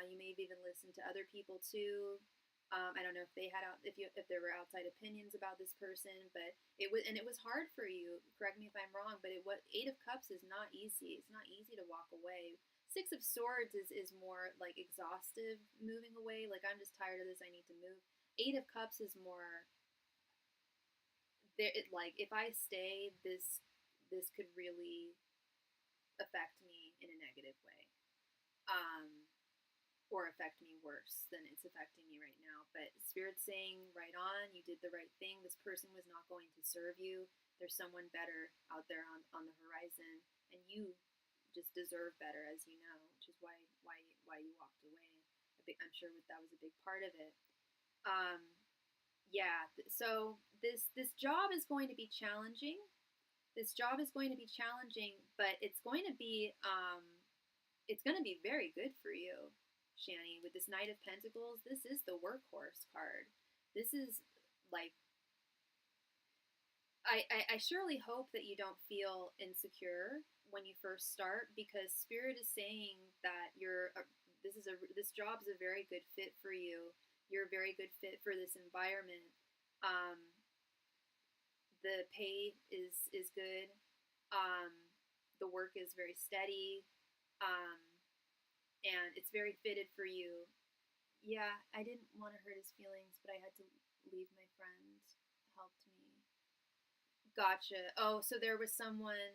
You may have even listened to other people too. I don't know if there were outside opinions about this person, but it was hard for you. Correct me if I'm wrong, but Eight of Cups is not easy. It's not easy to walk away. Six of Swords is more like exhaustive, moving away. Like, I'm just tired of this. I need to move. Eight of Cups is more there. Like, if I stay, this could really affect me in a negative way. Or affect me worse than it's affecting me right now. But Spirit's saying, right on, you did the right thing. This person was not going to serve you. There's someone better out there on the horizon, and you just deserve better, as you know, which is why you walked away. I'm sure that was a big part of it. Yeah. So this job is going to be challenging. This job is going to be challenging, but it's going to be very good for you, Shani. With this Knight of Pentacles, this is the workhorse card. This is like I surely hope that you don't feel insecure when you first start, because Spirit is saying that this job is a very good fit for you. You're a very good fit for this environment. Um, the pay is good. Um, the work is very steady, um, and it's very fitted for you. Yeah, I didn't want to hurt his feelings, but I had to leave. My friend helped me. Gotcha. Oh, so there was someone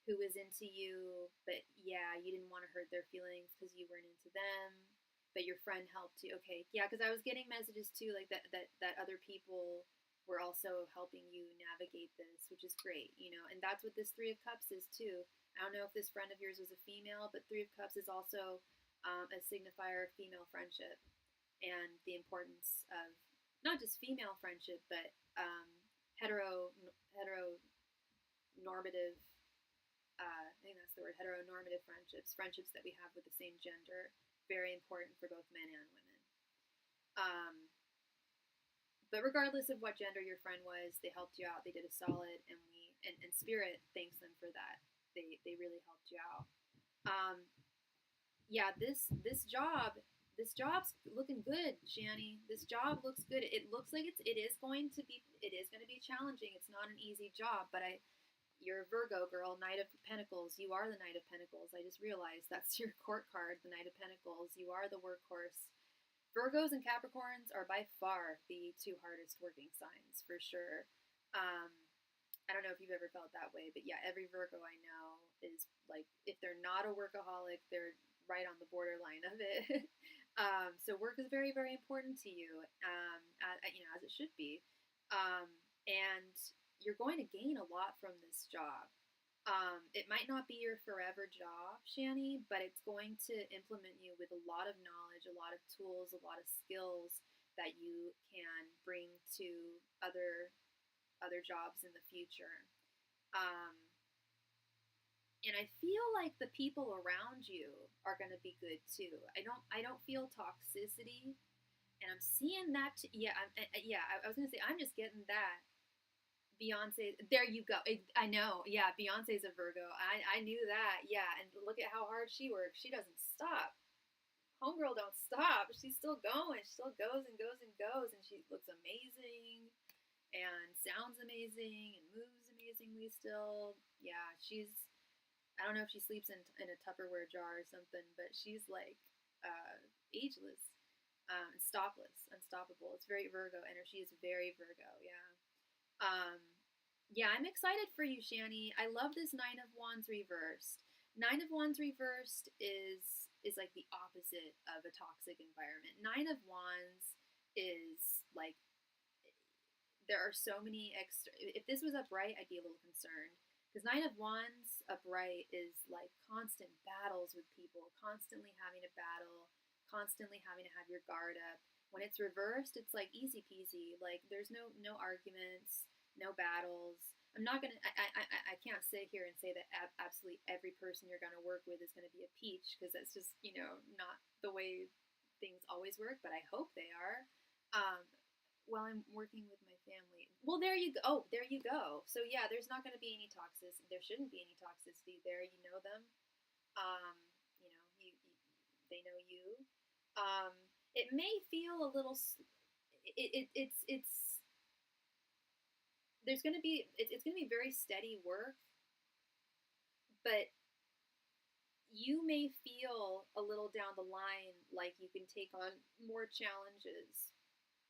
who was into you, but yeah, you didn't want to hurt their feelings because you weren't into them, but your friend helped you. Okay, yeah, because I was getting messages too, like that other people were also helping you navigate this, which is great, and that's what this Three of Cups is too. I don't know if this friend of yours was a female, but Three of Cups is also a signifier of female friendship and the importance of not just female friendship, but heteronormative. I think that's the word, heteronormative friendships, friendships that we have with the same gender, very important for both men and women. Um, but regardless of what gender your friend was, they helped you out. They did a solid, and Spirit thanks them for that. They really helped you out. Um, yeah, this job's looking good, Shani. This job looks good. It looks like it is going to be challenging. It's not an easy job, but you're a Virgo girl, Knight of Pentacles. You are the Knight of Pentacles. I just realized that's your court card, the Knight of Pentacles. You are the workhorse. Virgos and Capricorns are by far the two hardest working signs, for sure. Um, I don't know if you've ever felt that way, but yeah, every Virgo I know is like, if they're not a workaholic, they're right on the borderline of it. So work is very, very important to you, as it should be. And you're going to gain a lot from this job. It might not be your forever job, Shani, but it's going to implement you with a lot of knowledge, a lot of tools, a lot of skills that you can bring to other jobs in the future. Um, and I feel like the people around you are going to be good too. I don't feel toxicity, and I'm seeing that. I was going to say I'm just getting that. Beyonce, there you go. I know. Yeah, Beyonce's a Virgo. I knew that. Yeah, and look at how hard she works. She doesn't stop. Homegirl don't stop. She's still going. She still goes and goes and goes, and she looks amazing and sounds amazing and moves amazingly still. Yeah, I don't know if she sleeps in a Tupperware jar or something, but she's like ageless, stopless, unstoppable. It's very Virgo energy. Is very Virgo. Yeah. Um, yeah, I'm excited for you, Shani. I love this Nine of Wands reversed. Nine of Wands reversed is like the opposite of a toxic environment. Nine of Wands is like, there are so many extra. If this was upright, I'd be a little concerned, because Nine of Wands upright is like constant battles with people, constantly having to battle, constantly having to have your guard up. When it's reversed, it's like easy peasy. Like there's no arguments, no battles. I'm not gonna. I can't sit here and say that absolutely every person you're gonna work with is gonna be a peach, because that's just not the way things always work. But I hope they are. While I'm working with my family. Well, there you go. Oh, there you go. So yeah, there's not going to be any toxicity. There shouldn't be any toxicity there. You know them. Um, they know you. Um, it may feel a little. It's there's going to be it's going to be very steady work, but you may feel a little down the line like you can take on more challenges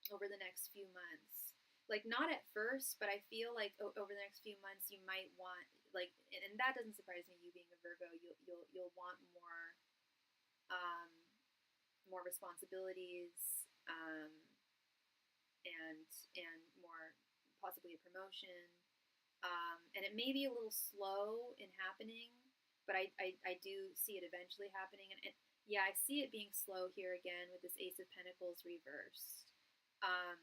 over the next few months. Like not at first, but I feel like over the next few months you might want, like, and that doesn't surprise me. You being a Virgo, you'll want um, more responsibilities, and more, possibly a promotion. And it may be a little slow in happening, but I do see it eventually happening. And yeah, I see it being slow here again with this Ace of Pentacles reversed. Um,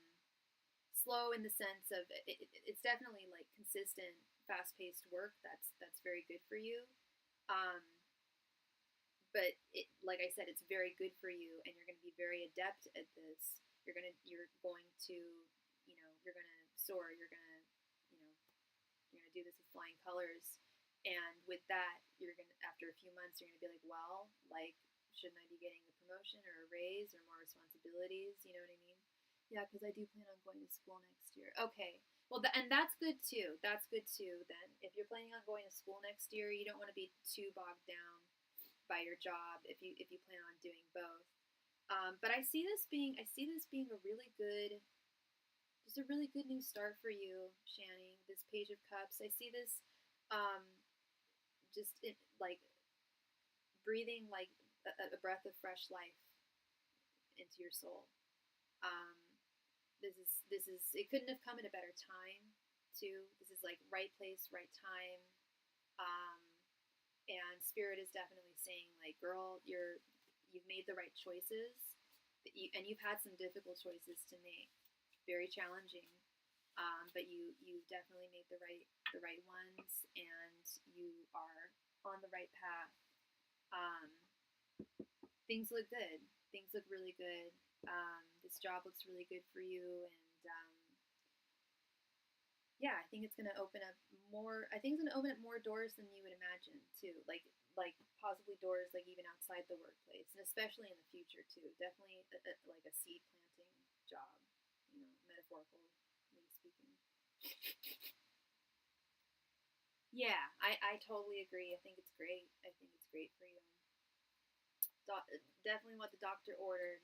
slow in the sense of it's definitely like consistent, fast-paced work. That's very good for you. Um, but like I said, it's very good for you, and you're going to be very adept at this. You're going to you're going to soar. You're going to do this with flying colors. And with that, you're going to, after a few months, you're going to be like, well, like, shouldn't I be getting a promotion or a raise or more responsibilities? You know what I mean? Yeah, because I do plan on going to school next year. Okay. Well, and that's good too. That's good too. Then, if you're planning on going to school next year, you don't want to be too bogged down by your job if you plan on doing both. But I see this being a really good, just a really good new start for you, Shani. This Page of Cups. I see this, um, like breathing like a breath of fresh life into your soul. Um, this is it couldn't have come at a better time too. This is like right place, right time. Um, and Spirit is definitely saying like, girl, you've made the right choices, and you've had some difficult choices to make, very challenging. But you definitely made the right ones, and you are on the right path. Um, Things look good. Things look really good. This job looks really good for you, and yeah, I think it's going to open up more. I think it's going to open up more doors than you would imagine too. Like possibly doors like even outside the workplace, and especially in the future too. Definitely like a seed planting job, metaphorically speaking. Yeah, I totally agree. I think it's great. I think it's great for you. Definitely what the doctor ordered.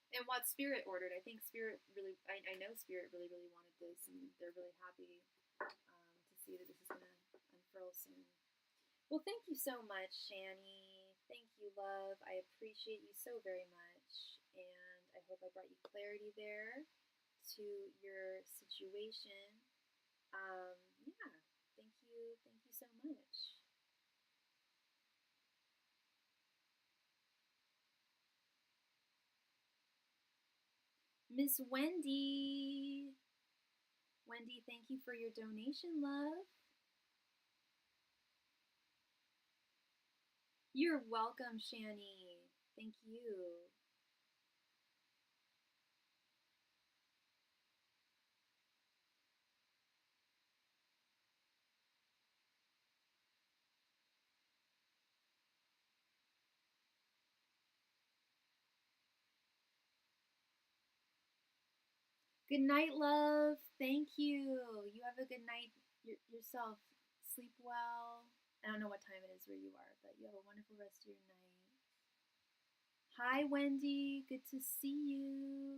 And what Spirit ordered. I think Spirit really, I know Spirit really, really wanted this, and they're really happy to see that this is going to unfurl soon. Well, thank you so much, Shani. Thank you, love. I appreciate you so very much, and I hope I brought you clarity there to your situation. Yeah, thank you so much. Miss Wendy. Wendy, thank you for your donation, love. You're welcome, Shani. Thank you. Good night, love. Thank you. You have a good night yourself. Sleep well. I don't know what time it is where you are, but you have a wonderful rest of your night. Hi, Wendy. Good to see you.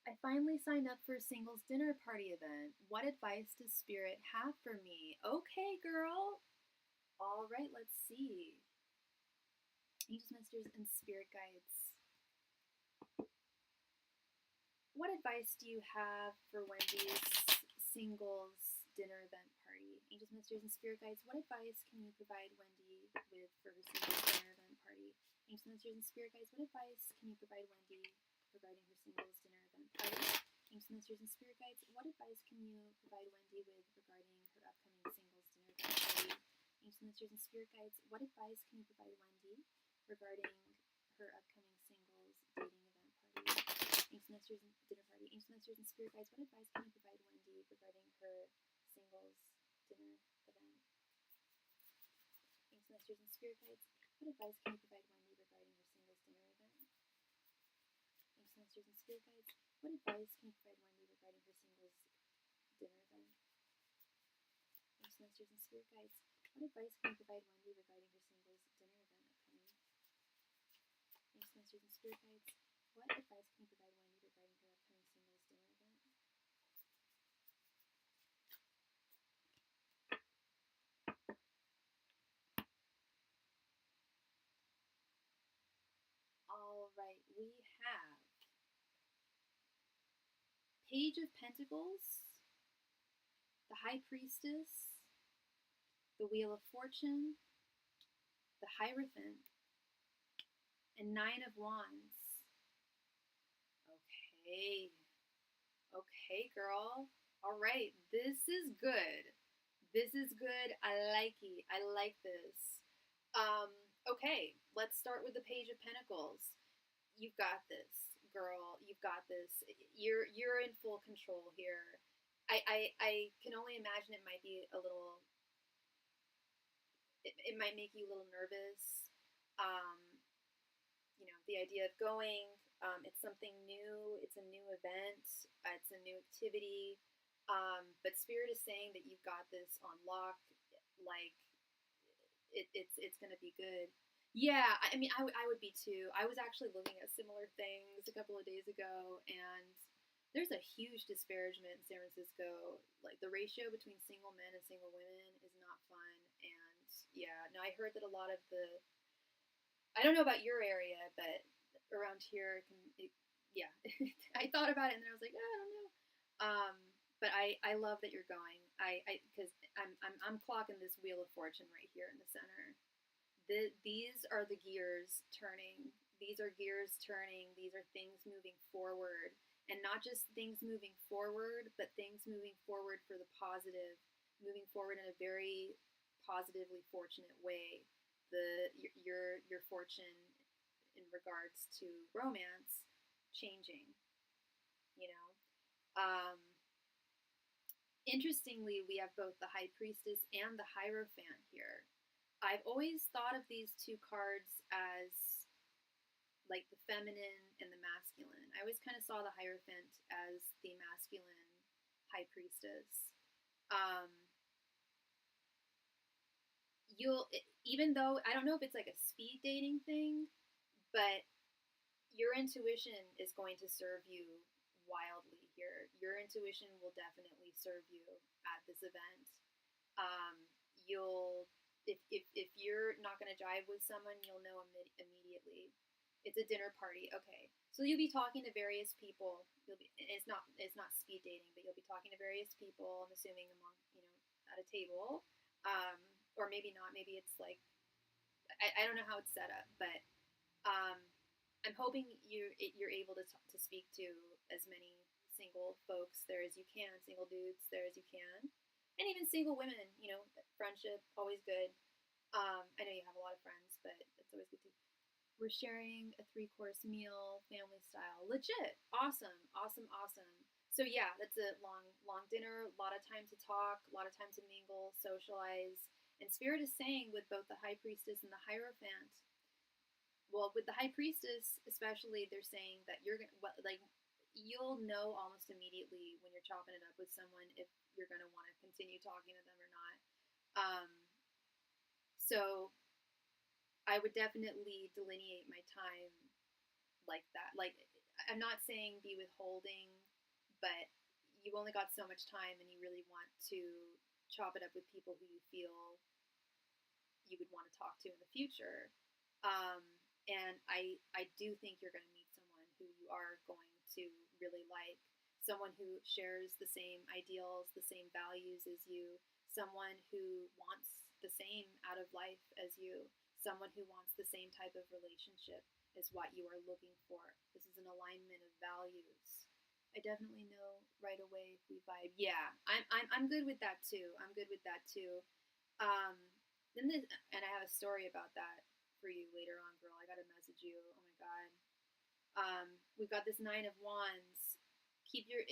I finally signed up for a singles dinner party event. What advice does Spirit have for me? Okay, girl. All right, let's see. Angels, Masters, and Spirit Guides. What advice do you have for Wendy's singles dinner event party? Angels, Masters, and Spirit Guides, what advice can you provide Wendy with for her singles dinner event party? Angels, Masters, and Spirit Guides, what advice can you provide Wendy regarding her singles dinner event party? Angels, Masters, and Spirit Guides, what advice can you provide Wendy with regarding her upcoming singles dinner event party? Angels, Masters, and Spirit Guides, what advice can you provide Wendy regarding her upcoming singles dating event party? Angels, Masters, and dinner party. Angels, Masters, and Spirit Guides, what advice can you provide Wendy regarding her singles dinner event? Angels, Masters, and Spirit Guides, what advice can you provide Wendy regarding her singles dinner event? Angels, Masters, and Spirit Guides, what advice can you provide Wendy regarding her singles dinner event? Angels, Masters, and Spirit Guides, what advice can you provide Wendy regarding her singles dinner event upcoming? Angels, Masters, and Spirit Guides, what advice can you provide Wendy regarding her upcoming singles dinner event? All right, we have Page of Pentacles, the High Priestess, the Wheel of Fortune, the Hierophant, and Nine of Wands. Okay. Okay, girl. All right. This is good. This is good. I like it. I like this. Um, okay, let's start with the Page of Pentacles. You've got this, girl. You've got this. You're in full control here. I can only imagine it might be a little it might make you a little nervous. Um, the idea of going, it's something new, it's a new event, it's a new activity. But Spirit is saying that you've got this on lock, like it's going to be good. Yeah, I mean, I would be too. I was actually looking at similar things a couple of days ago, and there's a huge disparagement in San Francisco. Like, the ratio between single men and single women is not fun. And yeah, no, I heard that a lot of I don't know about your area, but around here, yeah, I thought about it and then I was like, I don't know. Um, but I love that you're going. Because I'm clocking this wheel of fortune right here in the center. These are the gears turning. These are gears turning. These are things moving forward. And not just things moving forward, but things moving forward for the positive, moving forward in a very positively fortunate way. Your fortune in regards to romance changing, you know. Interestingly, we have both the High Priestess and the Hierophant here. I've always thought of these two cards as like the feminine and the masculine. I always kind of saw the Hierophant as the masculine High Priestess. Um, even though I don't know if it's like a speed dating thing, but your intuition is going to serve you wildly here. Your intuition will definitely serve you at this event. Um, you'll if you're not going to jive with someone, you'll know immediately. It's a dinner party. Okay, so you'll be talking to various people. It's not speed dating, but you'll be talking to various people. I'm assuming among at a table, or maybe not. Maybe it's like I don't know how it's set up, but um, I'm hoping you're able to speak to as many single folks there as you can, single dudes there as you can, and even single women. Friendship always good. I know you have a lot of friends, but it's always good too. We're sharing a 3-course meal, family style, legit, awesome, awesome, awesome. So yeah, that's a long dinner, a lot of time to talk, a lot of time to mingle, socialize. And Spirit is saying with both the High Priestess and the Hierophant, well, with the High Priestess especially, they're saying that you'll know almost immediately when you're chopping it up with someone if you're going to want to continue talking to them or not. So I would definitely delineate my time like that. Like, I'm not saying be withholding, but you've only got so much time and you really want to chop it up with people who you feel you would want to talk to in the future. And I do think you're going to meet someone who you are going to really like, someone who shares the same ideals, the same values as you, someone who wants the same out of life as you, someone who wants the same type of relationship as what you are looking for. This is an alignment of values. I definitely know right away if we vibe. Yeah, I'm good with that too. I'm good with that too. Um, and I have a story about that for you later on, girl. I gotta message you. Oh my god. We've got this 9 of Wands. Keep your.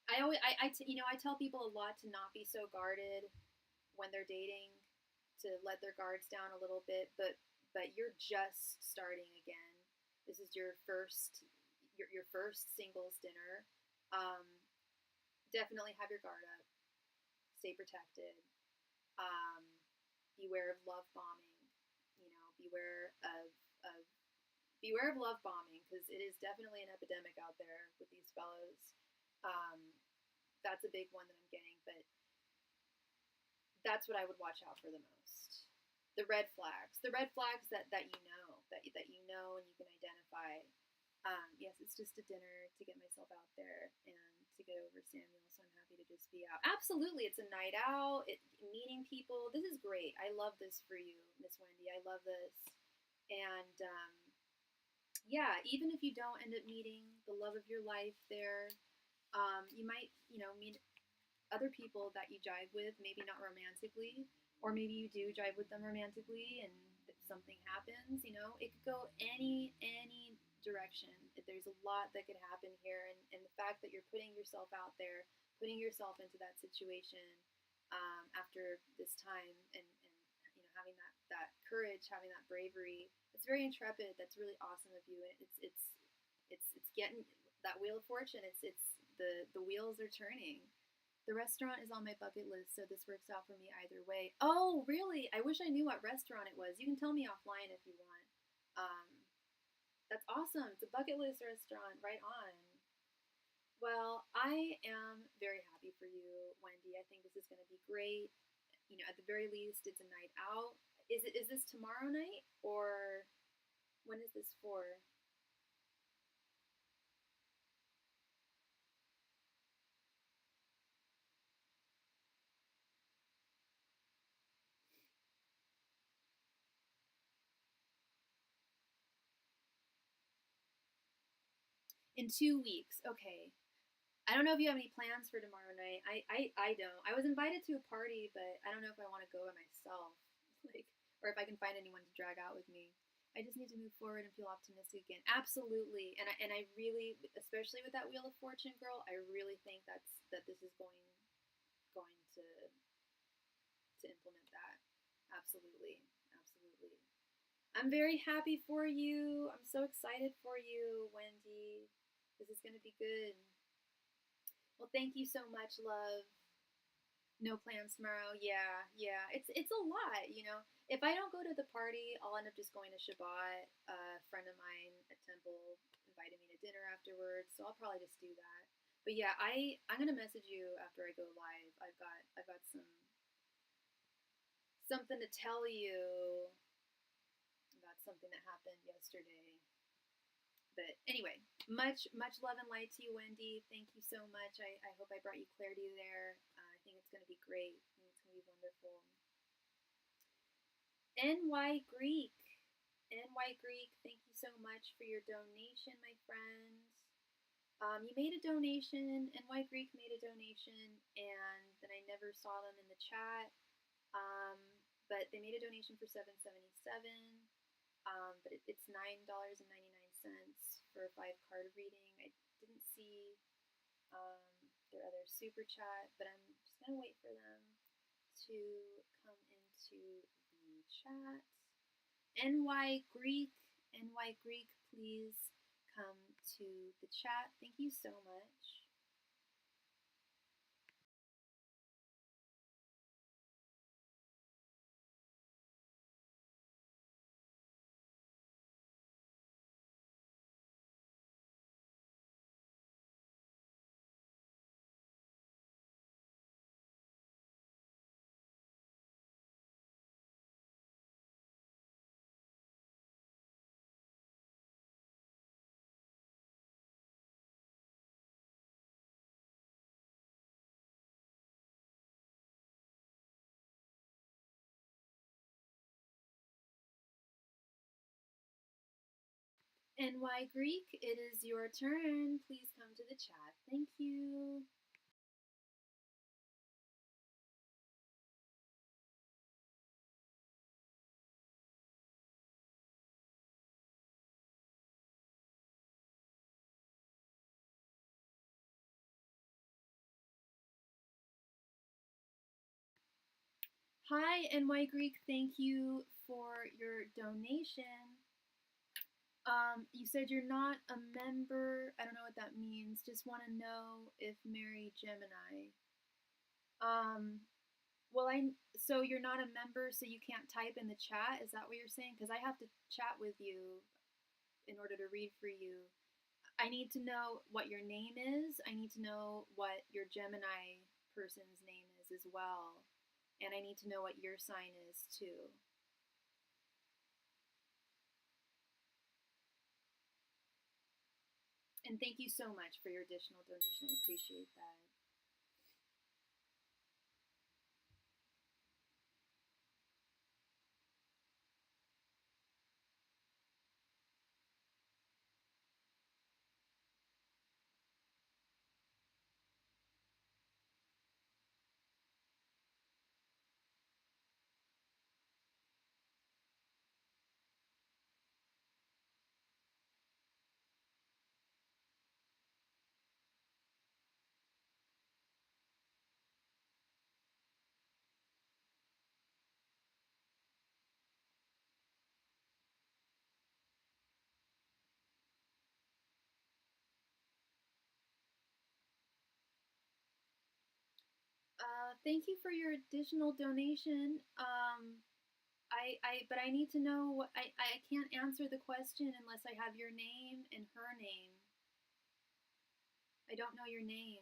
I tell people a lot to not be so guarded when they're dating, to let their guards down a little bit. But you're just starting again. This is your first singles dinner. Um, Definitely have your guard up. Stay protected. Um, Beware of love bombing. Of beware of love bombing, because it is definitely an epidemic out there with these fellows. Um, that's a big one that I'm getting, but that's what I would watch out for the most. The red flags that you know and you can identify. Yes, it's just a dinner to get myself out there and to get over Samuel, so I'm happy to just be out. Absolutely, it's a night out, meeting people. This is great. I love this for you, Miss Wendy. I love this. And yeah, even if you don't end up meeting the love of your life there, you might, meet other people that you jive with, maybe not romantically, or maybe you do jive with them romantically, and something happens. It could go any direction. There's a lot that could happen here, and the fact that you're putting yourself out there, putting yourself into that situation after this time, and having that courage, having that bravery. It's very intrepid. That's really awesome of you, and it's getting that wheel of fortune. It's the wheels are turning. The restaurant is on my bucket list, so this works out for me either way. Oh, really? I wish I knew what restaurant it was. You can tell me offline if you want. Um, that's awesome. It's a bucket list restaurant. Right on. Well, I am very happy for you, Wendy. I think this is going to be great. At the very least, it's a night out. Is this tomorrow night, or when is this for? In 2 weeks. Okay. I don't know if you have any plans for tomorrow night. I don't. I was invited to a party, but I don't know if I want to go by myself, like, or if I can find anyone to drag out with me. I just need to move forward and feel optimistic again. Absolutely, and I really, especially with that Wheel of Fortune, girl, I really think that this is going to implement that. Absolutely, absolutely. I'm very happy for you. I'm so excited for you, Wendy. This is going to be good. Well, thank you so much, love. No plans tomorrow. Yeah, yeah. It's a lot. If I don't go to the party, I'll end up just going to Shabbat. A friend of mine at Temple invited me to dinner afterwards, so I'll probably just do that. But yeah, I'm gonna message you after I go live. I've got something to tell you about something that happened yesterday. But anyway, much love and light to you, Wendy. Thank you so much. I hope I brought you clarity there. I think it's going to be great. I think it's going to be wonderful. NY Greek. NY Greek, thank you so much for your donation, my friend. You made a donation. NY Greek made a donation, and then I never saw them in the chat. Um, but they made a donation for $7.77. But it's $9.99 for a 5 card reading. I didn't see their other super chat, but I'm just gonna wait for them to come into the chat. NY Greek, please come to the chat. Thank you so much. NY Greek, it is your turn. Please come to the chat. Thank you. Hi, NY Greek. Thank you for your donation. You said you're not a member. I don't know what that means. Just want to know if Mary Gemini. Um, well, so you're not a member, so you can't type in the chat. Is that what you're saying? Because I have to chat with you in order to read for you. I need to know what your name is. I need to know what your Gemini person's name is as well, and I need to know what your sign is too. And thank you so much for your additional donation. I appreciate that. Thank you for your additional donation. But I need to know. I can't answer the question unless I have your name and her name. I don't know your name.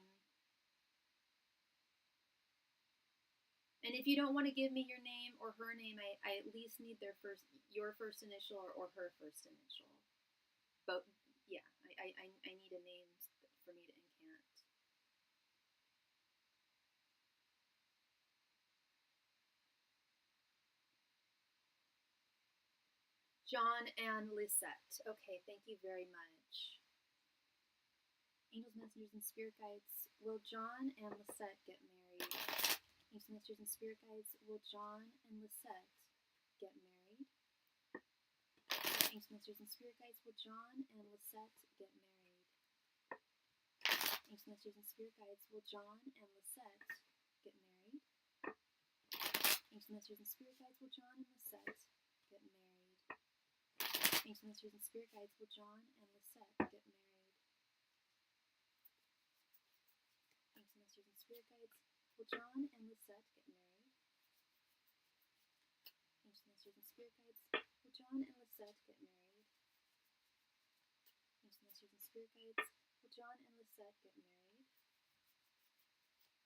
And if you don't want to give me your name or her name, I at least need your first initial or her first initial. But yeah, I need a name for me to incant. John and Lisette. Okay, thank you very much. Angels, messengers, and spirit guides. Will John and Lisette get married? Angels, messengers, and spirit guides. Will John and Lisette get married? Angels, messengers, and spirit guides. Will John and Lisette get married? Angels, messengers, and spirit guides. Will John and Lisette get married? Angels, messengers, and spirit guides. Will John and Lisette get married? Angels, messengers, and spirit guides. Will John and Lisette get married? Angels, messengers, and spirit guides. Will John and Lisette get married? Angels, messengers, and spirit guides. Will John and Lisette get married? Angels, messengers, and spirit guides. Will John and Lisette get married?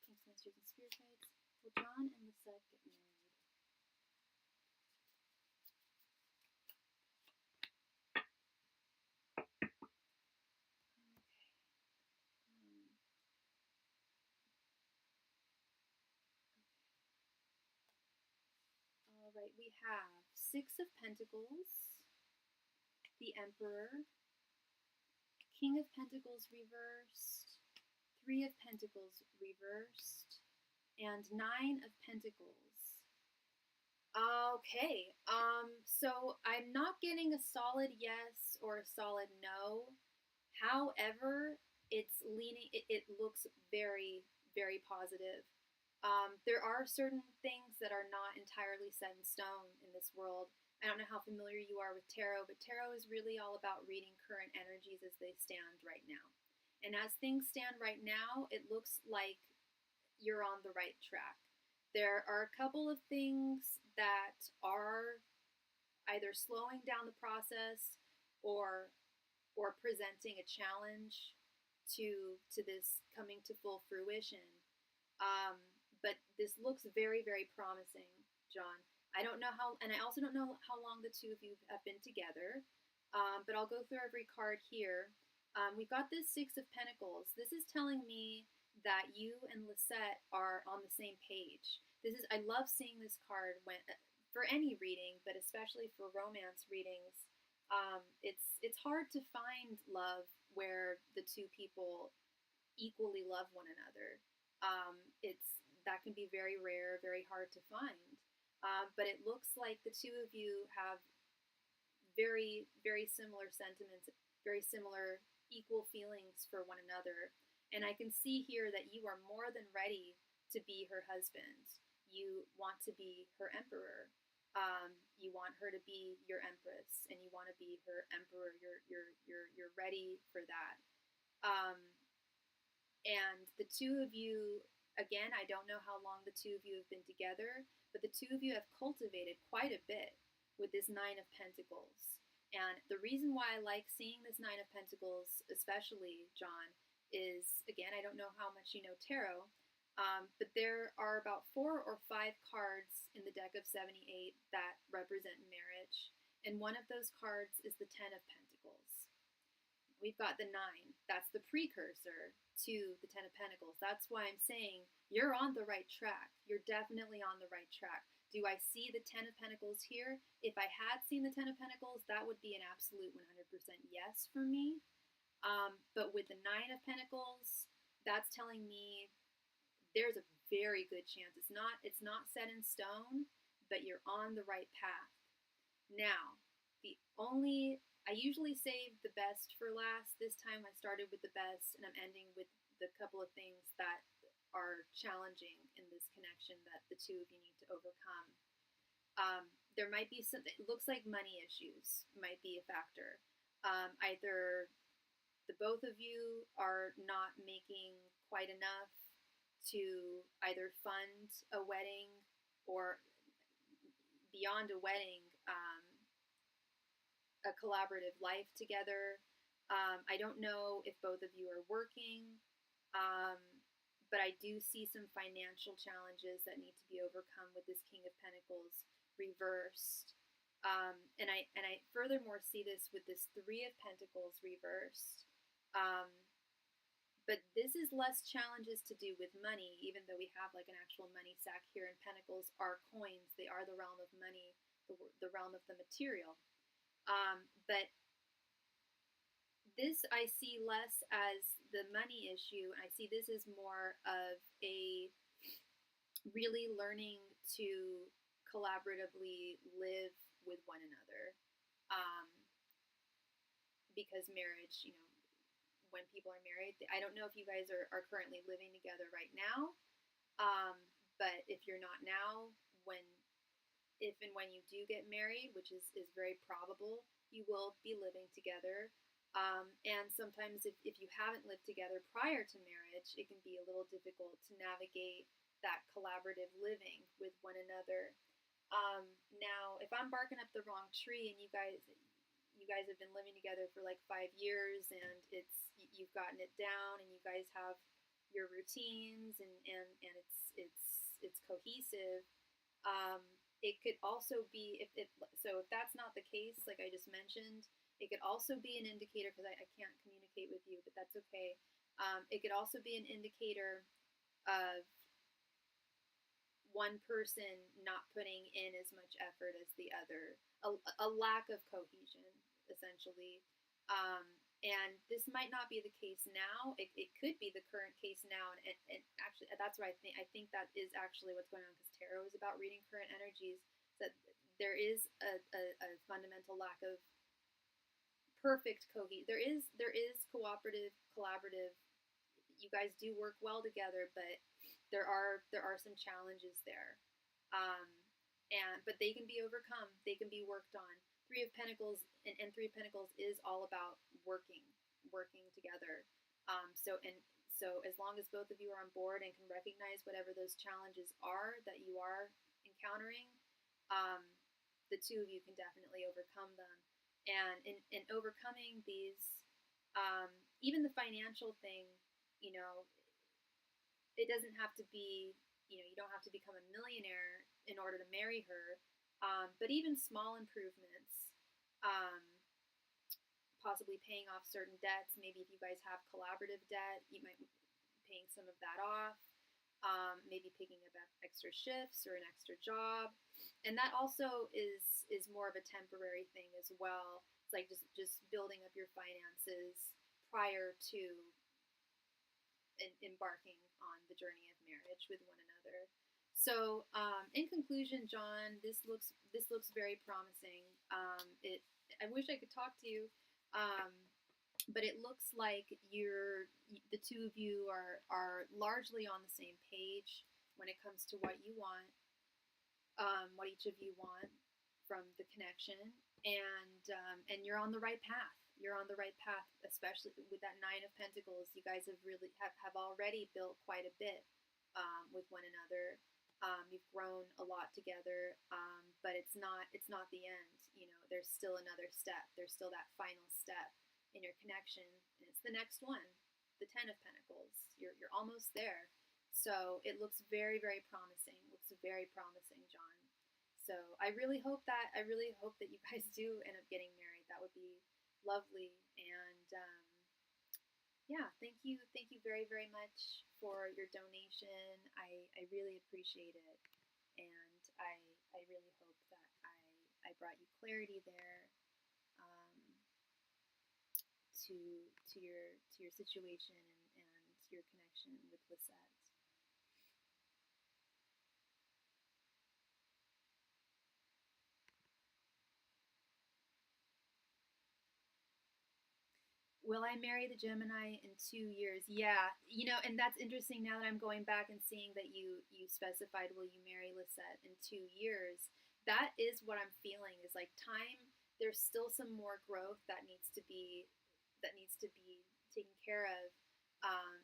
Angels, messengers, and spirit guides. Will John and Lisette get married? Alright, we have Six of Pentacles, the Emperor, King of Pentacles reversed, Three of Pentacles reversed, and Nine of Pentacles. Okay, so I'm not getting a solid yes or a solid no. However, it's leaning, it looks very, very positive. There are certain things that are not entirely set in stone in this world. I don't know how familiar you are with tarot, but tarot is really all about reading current energies as they stand right now. And as things stand right now, it looks like you're on the right track. There are a couple of things that are either slowing down the process or presenting a challenge to this coming to full fruition. But this looks very, very promising, John. I don't know how, and I also don't know how long the two of you have been together, but I'll go through every card here. We've got this Six of Pentacles. This is telling me that you and Lisette are on the same page. I love seeing this card for any reading, but especially for romance readings. It's hard to find love where the two people equally love one another. That can be very rare, very hard to find. But it looks like the two of you have very, very similar sentiments, very similar equal feelings for one another. And I can see here that you are more than ready to be her husband. You want to be her emperor. You want her to be your empress, and you want to be her emperor. You're ready for that. And the two of you, again, I don't know how long the two of you have been together, but the two of you have cultivated quite a bit with this Nine of Pentacles. And the reason why I like seeing this Nine of Pentacles, especially, John, is, again, I don't know how much you know tarot, but there are about 4 or 5 cards in the deck of 78 that represent marriage. And one of those cards is the Ten of Pentacles. We've got the 9. That's the precursor to the Ten of Pentacles. That's why I'm saying you're on the right track. You're definitely on the right track. Do I see the Ten of Pentacles here? If I had seen the Ten of Pentacles, that would be an absolute 100% yes for me. But with the Nine of Pentacles, that's telling me there's a very good chance. It's not set in stone, but you're on the right path. Now, I usually save the best for last. This time I started with the best, and I'm ending with the couple of things that are challenging in this connection that the two of you need to overcome. There might be something, it looks like money issues might be a factor. Either the both of you are not making quite enough to either fund a wedding or beyond a wedding, a collaborative life together. I don't know if both of you are working, um, but I do see some financial challenges that need to be overcome with this King of Pentacles reversed. And I furthermore see this with this Three of Pentacles reversed. But this is less challenges to do with money, even though we have like an actual money sack here, and pentacles are coins. They are the realm of money, the realm of the material. But this I see less as the money issue. I see this as more of a really learning to collaboratively live with one another. Because marriage, when people are married, I don't know if you guys are currently living together right now, but if you're not now, if and when you do get married, which is very probable, you will be living together. And sometimes if you haven't lived together prior to marriage, it can be a little difficult to navigate that collaborative living with one another. Now, if I'm barking up the wrong tree and you guys have been living together for like 5 years and you've gotten it down and you guys have your routines and it's cohesive. It could also be if that's not the case, like I just mentioned, it could also be an indicator, because I can't communicate with you, but that's okay. It could also be an indicator of one person not putting in as much effort as the other, a lack of cohesion, essentially. And this might not be the case now. It could be the current case now, and actually, that's what I think. I think that is actually what's going on, because tarot is about reading current energies. That there is a fundamental lack of perfect cohesion. There is collaborative. You guys do work well together, but there are some challenges there, but they can be overcome. They can be worked on. Three of Pentacles and Three of Pentacles is all about working together. So as long as both of you are on board and can recognize whatever those challenges are that you are encountering, the two of you can definitely overcome them. And in overcoming these, even the financial thing, it doesn't have to be, you don't have to become a millionaire in order to marry her. But even small improvements, possibly paying off certain debts. Maybe if you guys have collaborative debt, you might be paying some of that off. Maybe picking up extra shifts or an extra job. And that also is more of a temporary thing as well. It's like just building up your finances prior to embarking on the journey of marriage with one another. So, in conclusion, John, this looks very promising. I wish I could talk to you, but it looks like the two of you are largely on the same page when it comes to what you want, what each of you want from the connection, and you're on the right path. You're on the right path, especially with that Nine of Pentacles. You guys have already built quite a bit with one another. You've grown a lot together, but it's not the end. There's still another step. There's still that final step in your connection, and it's the next one, the Ten of Pentacles. You're almost there. So it looks very, very promising. Looks very promising, John. So I really hope that you guys do end up getting married. That would be lovely. And yeah, thank you very, very much for your donation. I really appreciate it, and I really hope that I brought you clarity there, to your situation and your connection with Lisette. Will I marry the Gemini in 2 years? Yeah, and that's interesting now that I'm going back and seeing that you specified, will you marry Lisette in 2 years? That is what I'm feeling, is like time, there's still some more growth that needs to be taken care of.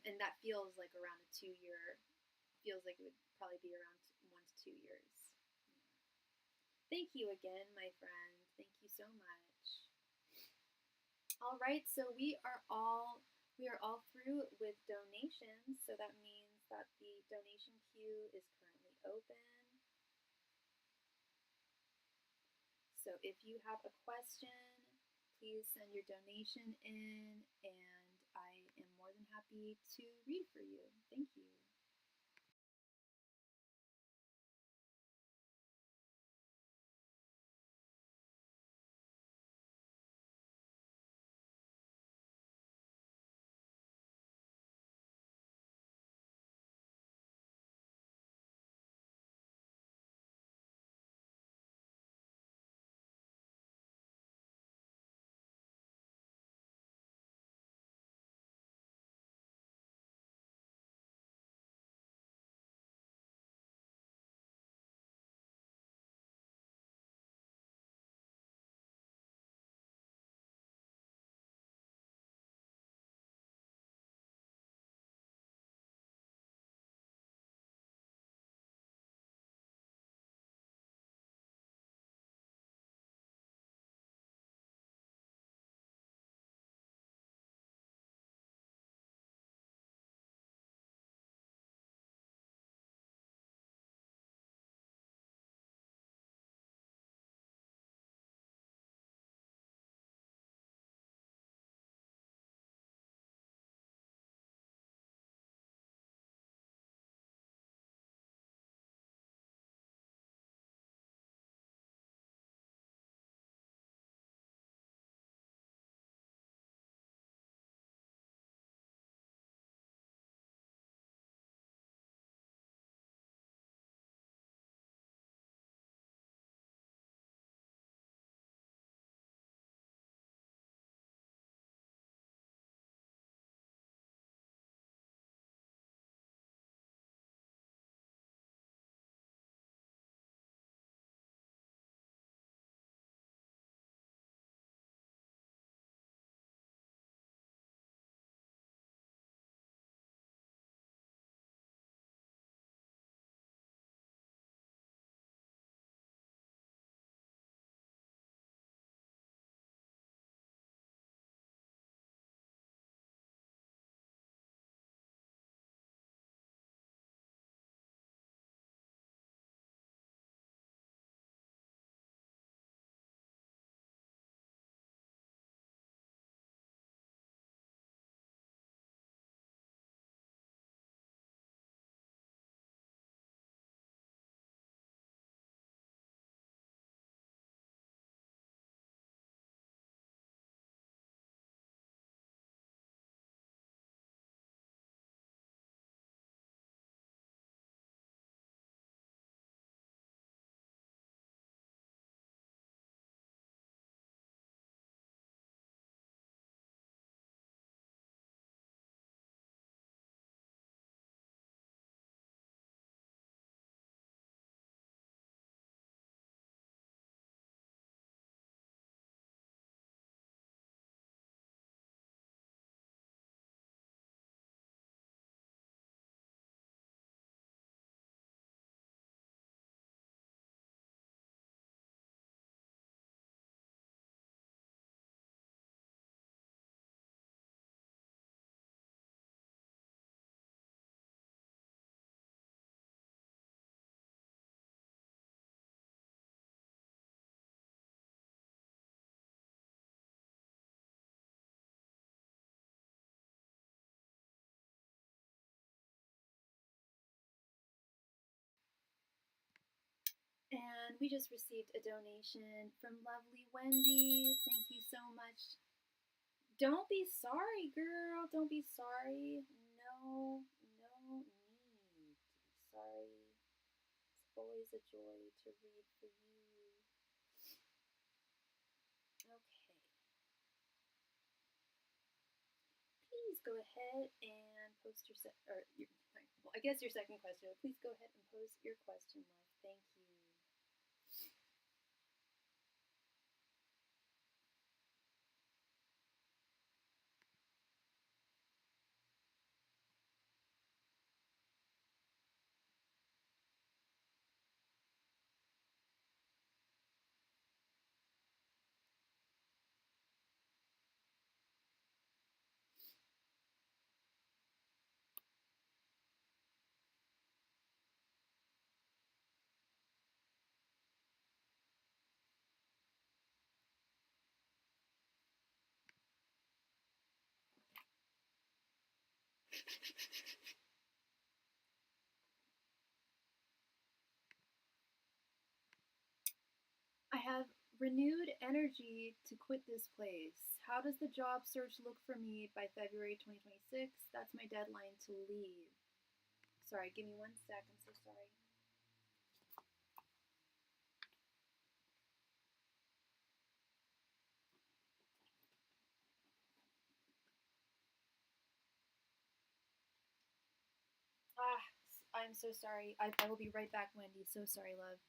And that feels like around a 2-year feels like it would probably be around 1 to 2 years. Thank you again, my friend. Thank you so much. All right, so we are all through with donations, so that means that the donation queue is currently open. So if you have a question, please send your donation in, and I am more than happy to read for you. Thank you. And we just received a donation from lovely Wendy. Thank you so much. Don't be sorry, girl. Don't be sorry. No need to be sorry. It's always a joy to read for you. Okay. Please go ahead and post your well, I guess your second question. Please go ahead and post your question, love. Thank you. I have renewed energy to quit this place. How does the job search look for me by February 2026? That's my deadline to leave. Sorry, give me 1 sec. I'm so sorry. I'm so sorry. I will be right back, Wendy. So sorry, love.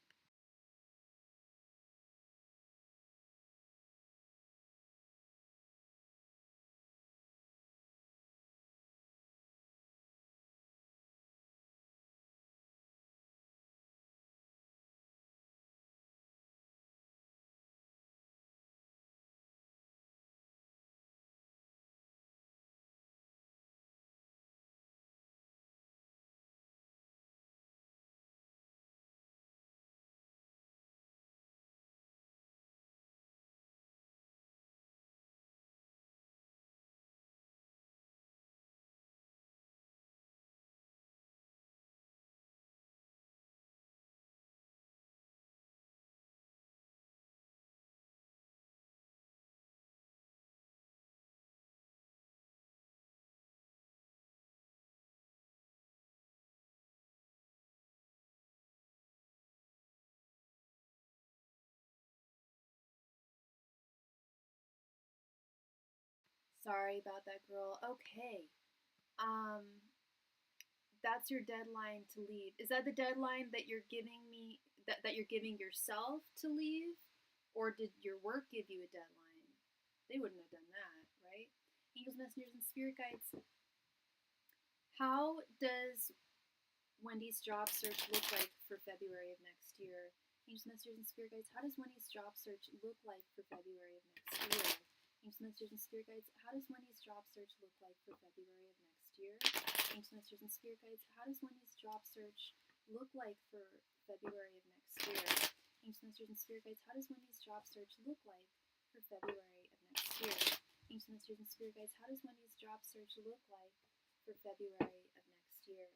Sorry about that, girl. Okay. Um, that's your deadline to leave. Is that the deadline that you're giving me, that you're giving yourself to leave? Or did your work give you a deadline? They wouldn't have done that, right? Angels, messengers, and spirit guides. How does Wendy's job search look like for February of next year? Angels, messengers, and spirit guides. How does Wendy's job search look like for February of next year? Angels, messengers, and spirit guides. How does Wendy's job search look like for February of next year? Angels, messengers, and spirit guides. How does Wendy's job search look like for February of next year? Angels, messengers, and spirit guides. How does Wendy's job search look like for February of next year? Angels, messengers, and spirit guides. How does Wendy's job search look like for February of next year?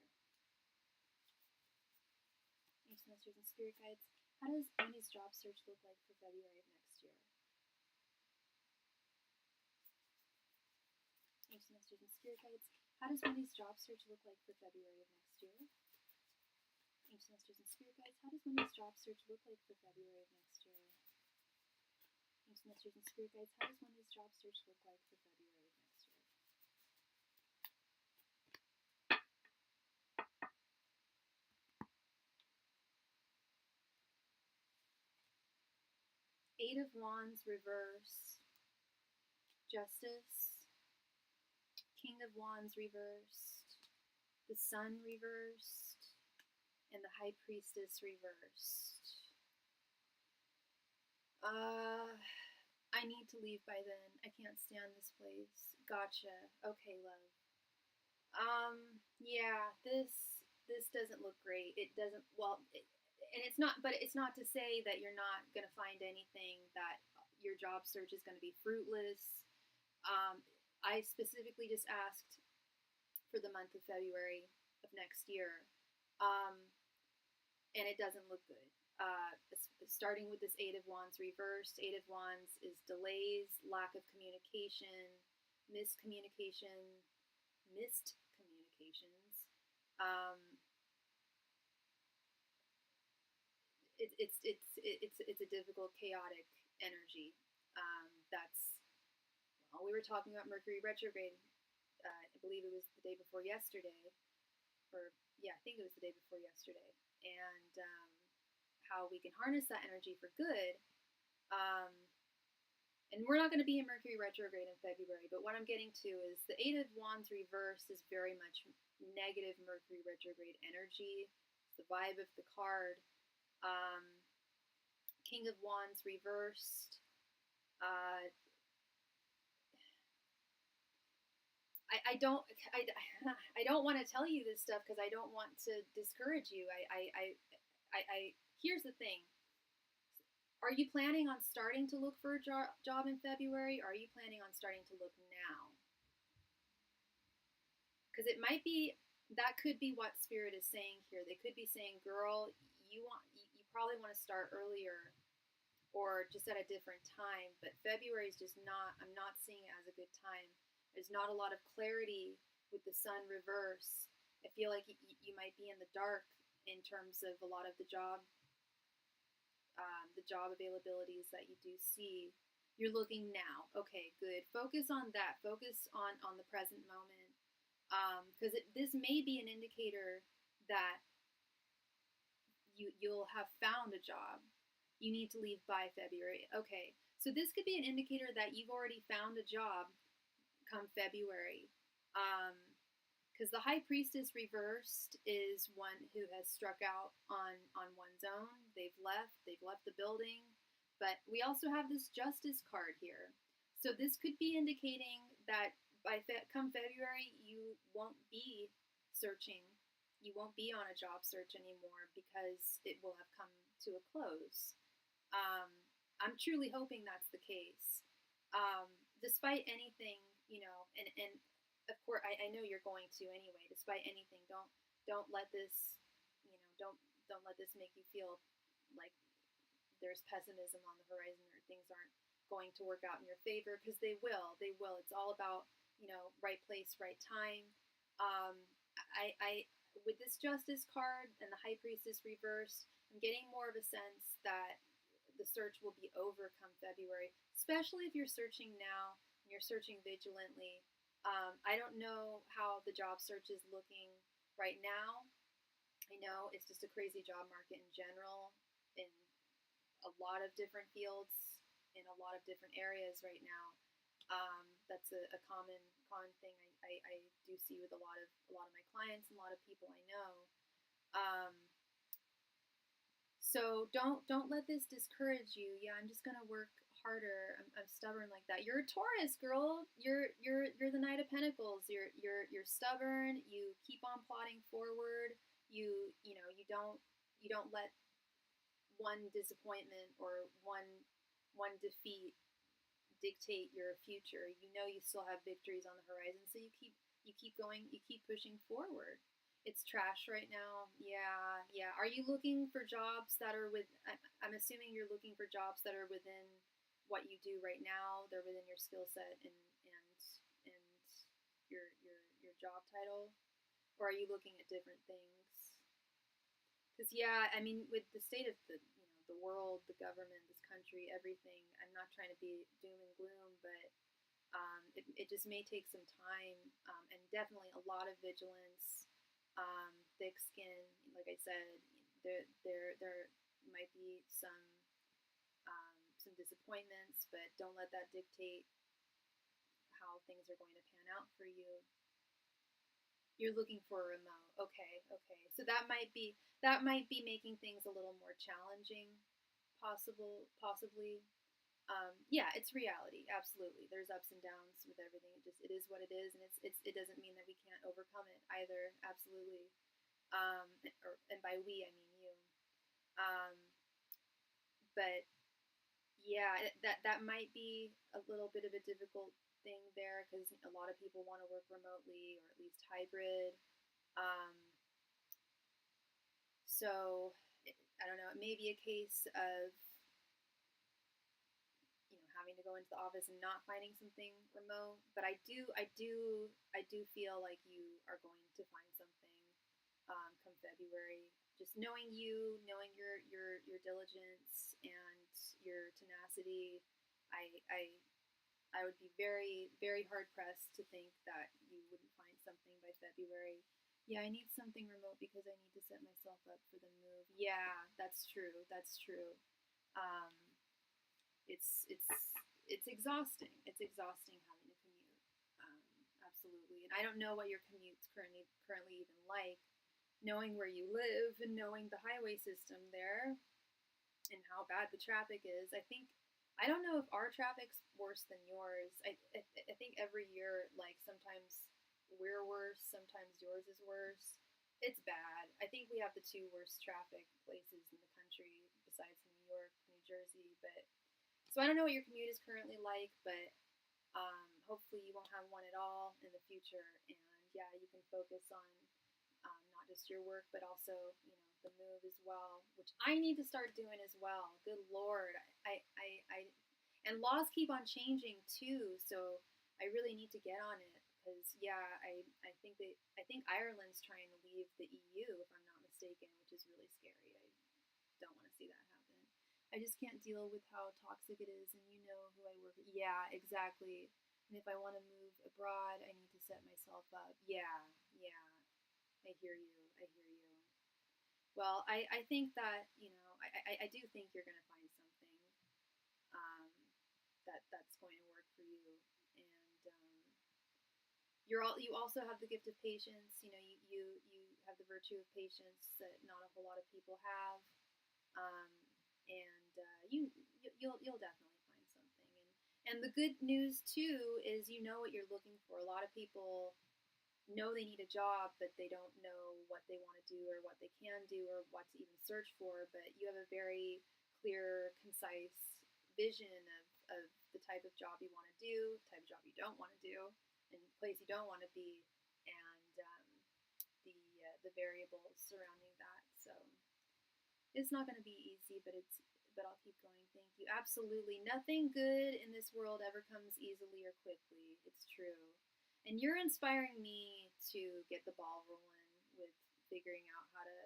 Angels, messengers, and spirit guides. How does Wendy's job search look like for February of next year? Angels, messengers, and spirit guides. How does Wendy's job search look like for February of next year? Angels, messengers, and spirit guides. How does Wendy's job search look like for February of next year? Angels, messengers, and spirit guides. How does Wendy's job search look like for February of next year? 8 of Wands reversed. Justice. King of Wands reversed. The Sun reversed. And the High Priestess reversed. I need to leave by then. I can't stand this place. Gotcha. Okay, love. Yeah, this doesn't look great. It doesn't, well, and it's not, but it's not to say that you're not going to find anything, that your job search is going to be fruitless. I specifically just asked for the month of February of next year, and it doesn't look good. Starting with this 8 of Wands reversed. 8 of Wands is delays, lack of communication, miscommunication, missed communications. It's a difficult, chaotic energy. That's, well, we were talking about Mercury retrograde. I believe it was the day before yesterday, or yeah, I think it was the day before yesterday, and how we can harness that energy for good. And we're not going to be in Mercury retrograde in February, but what I'm getting to is the 8 of Wands reversed is very much negative Mercury retrograde energy. It's the vibe of the card. King of Wands reversed. I don't want to tell you this stuff because I don't want to discourage you. Here's the thing. Are you planning on starting to look for a job in February, or are you planning on starting to look now? because it might be, that could be what Spirit is saying here. They could be saying, girl, you probably want to start earlier or just at a different time, but February is just not, I'm not seeing it as a good time. There's not a lot of clarity with the sun reverse. I feel like you might be in the dark in terms of a lot of the job availabilities that you do see. You're looking now. Okay, good. Focus on that. Focus on the present moment, because this may be an indicator that you'll have found a job. You need to leave by February. Okay, so this could be an indicator that you've already found a job come February. Because the High Priestess reversed is one who has struck out on one's own. They've left the building. But we also have this Justice card here. So this could be indicating that come February, you won't be searching. You won't be on a job search anymore because it will have come to a close. I'm truly hoping that's the case. Despite anything, and of course, I know you're going to anyway. Despite anything, don't let this, don't let this make you feel like there's pessimism on the horizon or things aren't going to work out in your favor, because they will. They will. It's all about right place, right time. I with this Justice card and the High Priestess reverse, I'm getting more of a sense that the search will be over come February, especially if you're searching now and you're searching vigilantly. I don't know how the job search is looking right now. I know it's just a crazy job market in general, in a lot of different fields, in a lot of different areas right now. That's a common thing I do see with a lot of my clients and a lot of people I know. So don't let this discourage you. Yeah, I'm just gonna work harder. I'm stubborn like that. You're a Taurus, girl. You're the Knight of Pentacles. You're stubborn. You keep on plodding forward. You don't let one disappointment or one defeat dictate your future. You still have victories on the horizon, so you keep going. You keep pushing forward. It's trash right now. Yeah. Are you looking for jobs that are I'm assuming you're looking for jobs that are within what you do right now. They're within your skill set and your job title, or are you looking at different things? Because with the state of the world, the government, this country, everything, I'm not trying to be doom and gloom, but it just may take some time, and definitely a lot of vigilance. Thick skin, like I said, there might be some disappointments, but don't let that dictate how things are going to pan out for you. You're looking for a remote. Okay. So that might be making things a little more challenging, possibly. Yeah, it's reality. Absolutely. There's ups and downs with everything. It is what it is, and it doesn't mean that we can't overcome it either. Absolutely. And by we, I mean you. But yeah, that might be a little bit of a difficult thing there, because a lot of people want to work remotely or at least hybrid. So I don't know. It may be a case of having to go into the office and not finding something remote. But I do feel like you are going to find something come February. Just knowing knowing your diligence and your tenacity, I would be very, very hard pressed to think that you wouldn't find something by February. Yeah, I need something remote because I need to set myself up for the move. Yeah, that's true. It's exhausting. It's exhausting having to commute. Absolutely. And I don't know what your commute's currently even like. Knowing where you live and knowing the highway system there and how bad the traffic is, I don't know if our traffic's worse than yours. I think every year, like, sometimes we're worse, sometimes yours is worse. It's bad. I think we have the two worst traffic places in the country besides New York, New Jersey, but so I don't know what your commute is currently like, but hopefully you won't have one at all in the future. And yeah, you can focus on not just your work, but also, the move as well, which I need to start doing as well. Good Lord. And laws keep on changing too, so I really need to get on it because, yeah, I think Ireland's trying to leave the EU, if I'm not mistaken, which is really scary. I don't want to see that happen. I just can't deal with how toxic it is, and you know who I work with. Yeah, exactly. And if I want to move abroad, I need to set myself up. Yeah, yeah. I hear you. I hear you. Well, I think that, I do think you're going to find something um, that's going to work for you. And you also have the gift of patience. You have the virtue of patience that not a whole lot of people have. Um, and you'll definitely find something. And the good news too is you know what you're looking for. A lot of people know they need a job, but they don't know what they want to do or what they can do or what to even search for. But you have a very clear, concise vision of the type of job you want to do, the type of job you don't want to do, and the place you don't want to be, and the variables surrounding that. So it's not going to be easy, but I'll keep going. Thank you. Absolutely, nothing good in this world ever comes easily or quickly. It's true. And you're inspiring me to get the ball rolling with figuring out how to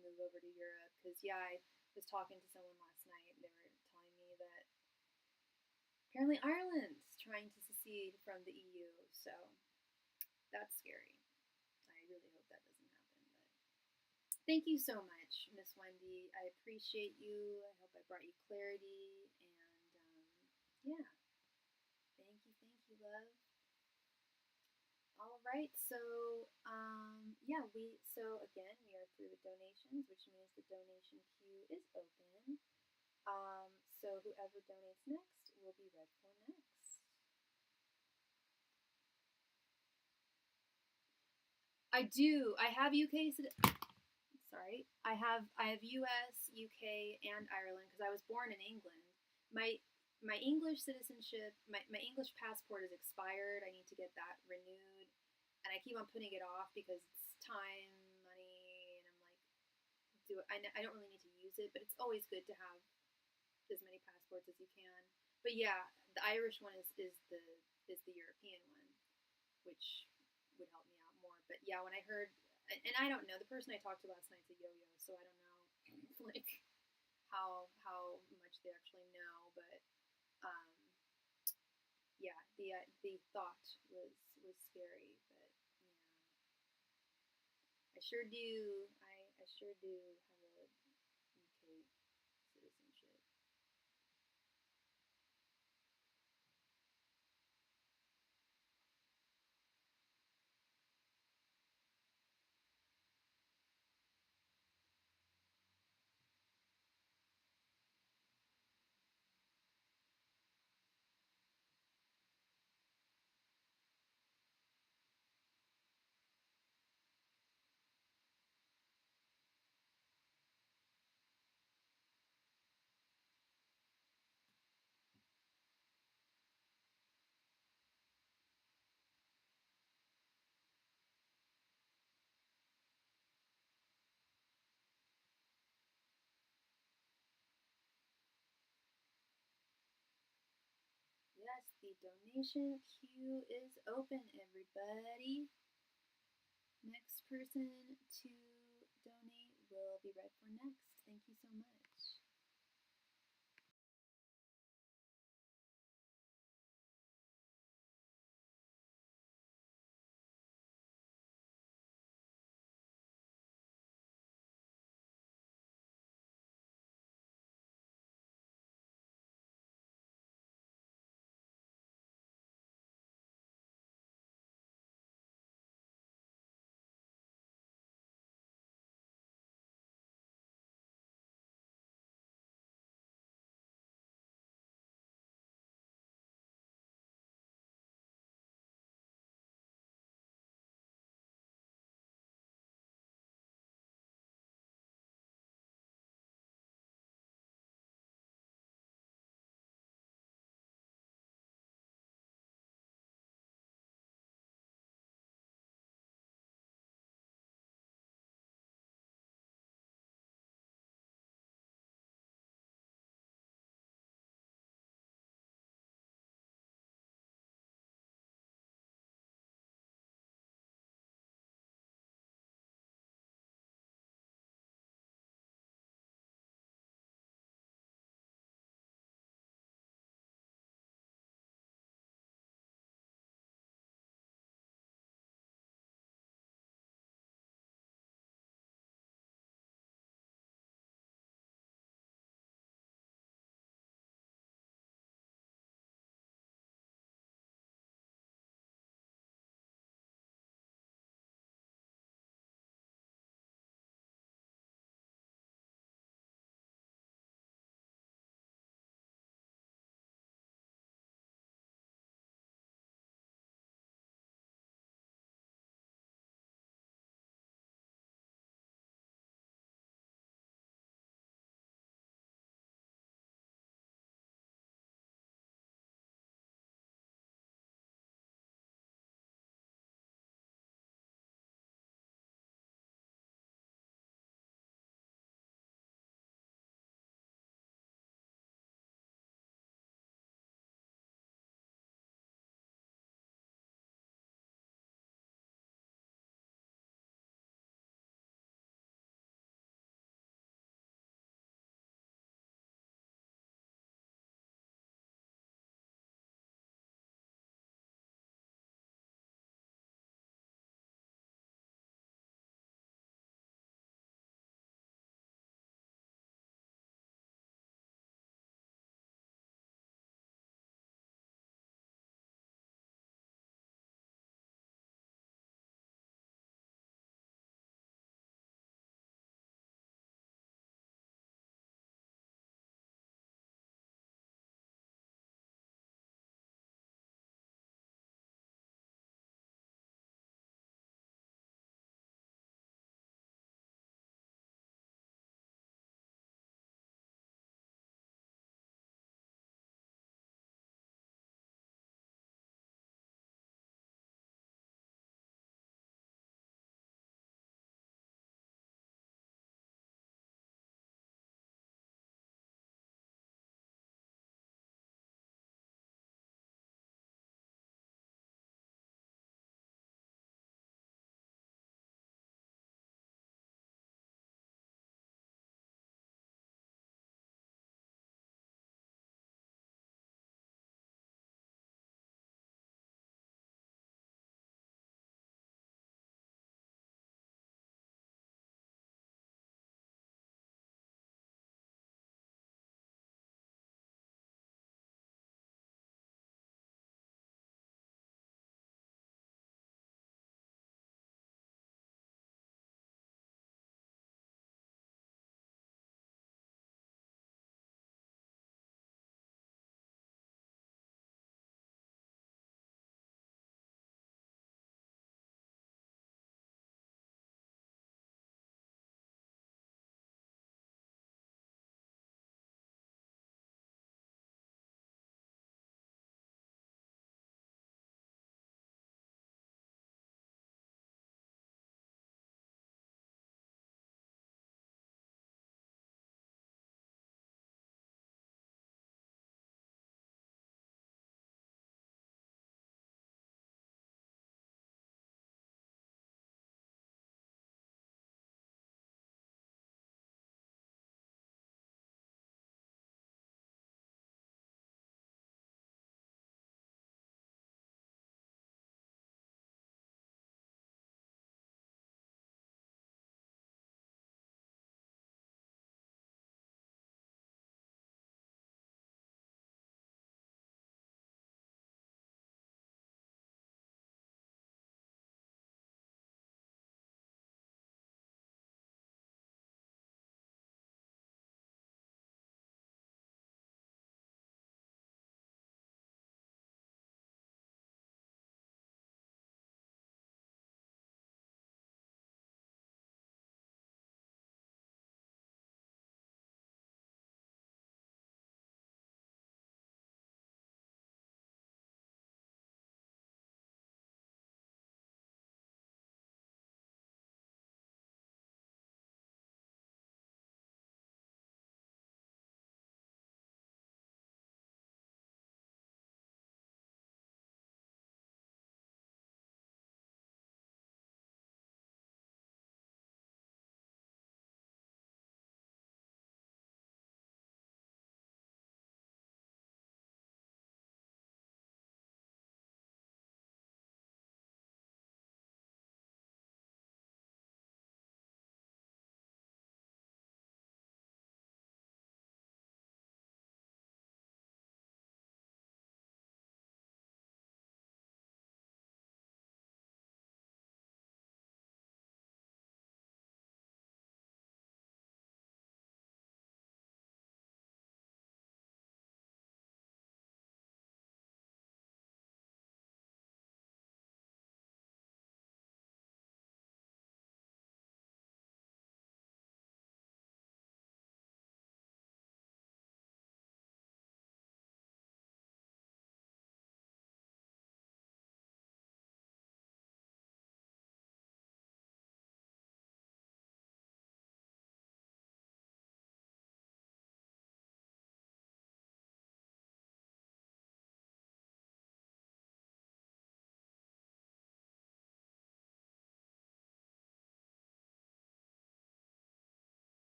move over to Europe. Because, yeah, I was talking to someone last night, and they were telling me that apparently Ireland's trying to secede from the EU. So that's scary. I really hope that doesn't happen. But thank you so much, Miss Wendy. I appreciate you. I hope I brought you clarity. And yeah, thank you, love. All right, so yeah, so again we are through the donations, which means the donation queue is open. So whoever donates next will be read for next. I do. I have UK. Sorry, I have US, UK, and Ireland because I was born in England. My English citizenship, my English passport is expired. I need to get that renewed, and I keep on putting it off because it's time, money, and I'm like, I don't really need to use it, but it's always good to have as many passports as you can. But yeah, the Irish one is the European one, which would help me out more. But yeah, when I heard, and I don't know, the person I talked to last night's a yo-yo, so I don't know like how much they actually know. But um, yeah, the thought was scary. But yeah, I sure do. I sure do have a UK citizenship. Yes, the donation queue is open, everybody. Next person to donate will be read for next. Thank you so much.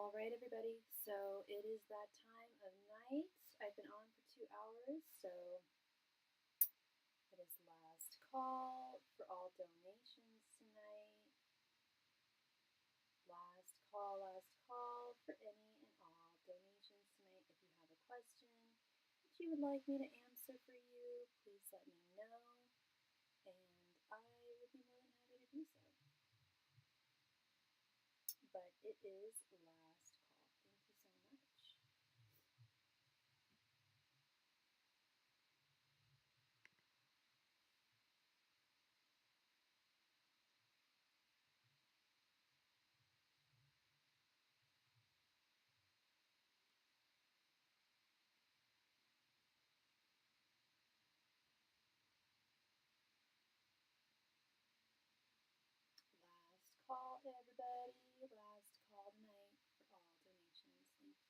All right, everybody. So it is that time of night. I've been on for 2 hours, so it is last call for all donations tonight. Last call for any and all donations tonight. If you have a question that you would like me to answer for you, please let me know, and I will be more than happy to do so. But it is last call. Thank you so much. Last call, everybody. Last call tonight for all donations. Thank you.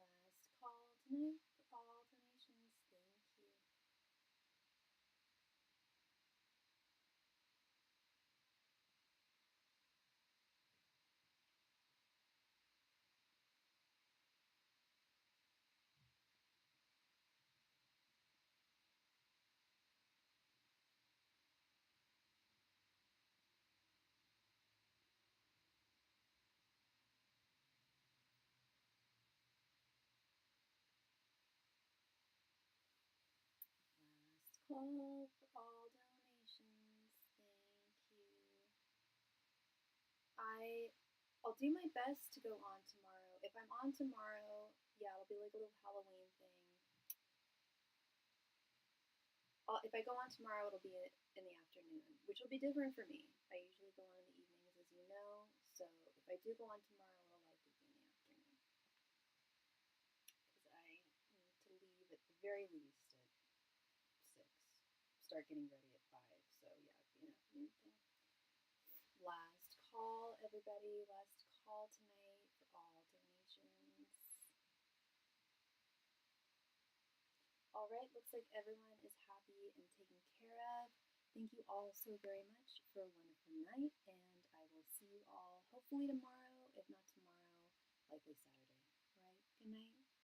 Last call tonight for all donations. Thank you. Last call for all donations. Thank you. I'll do my best to go on tomorrow. If I'm on tomorrow, yeah, it'll be like a little Halloween thing. If I go on tomorrow, it'll be in the afternoon, which will be different for me. I usually go on in the evenings, as you know, so if I do go on tomorrow, it'll likely be in the afternoon. Because I need to leave at the very least at 6. Start getting ready at 5, so yeah, it'd be an afternoon thing. Last call, everybody. Last call tonight for all donations. All right, looks like everyone is happy and taken care of. Thank you all so very much for a wonderful night, and I will see you all hopefully tomorrow, if not tomorrow, likely Saturday. All right, good night.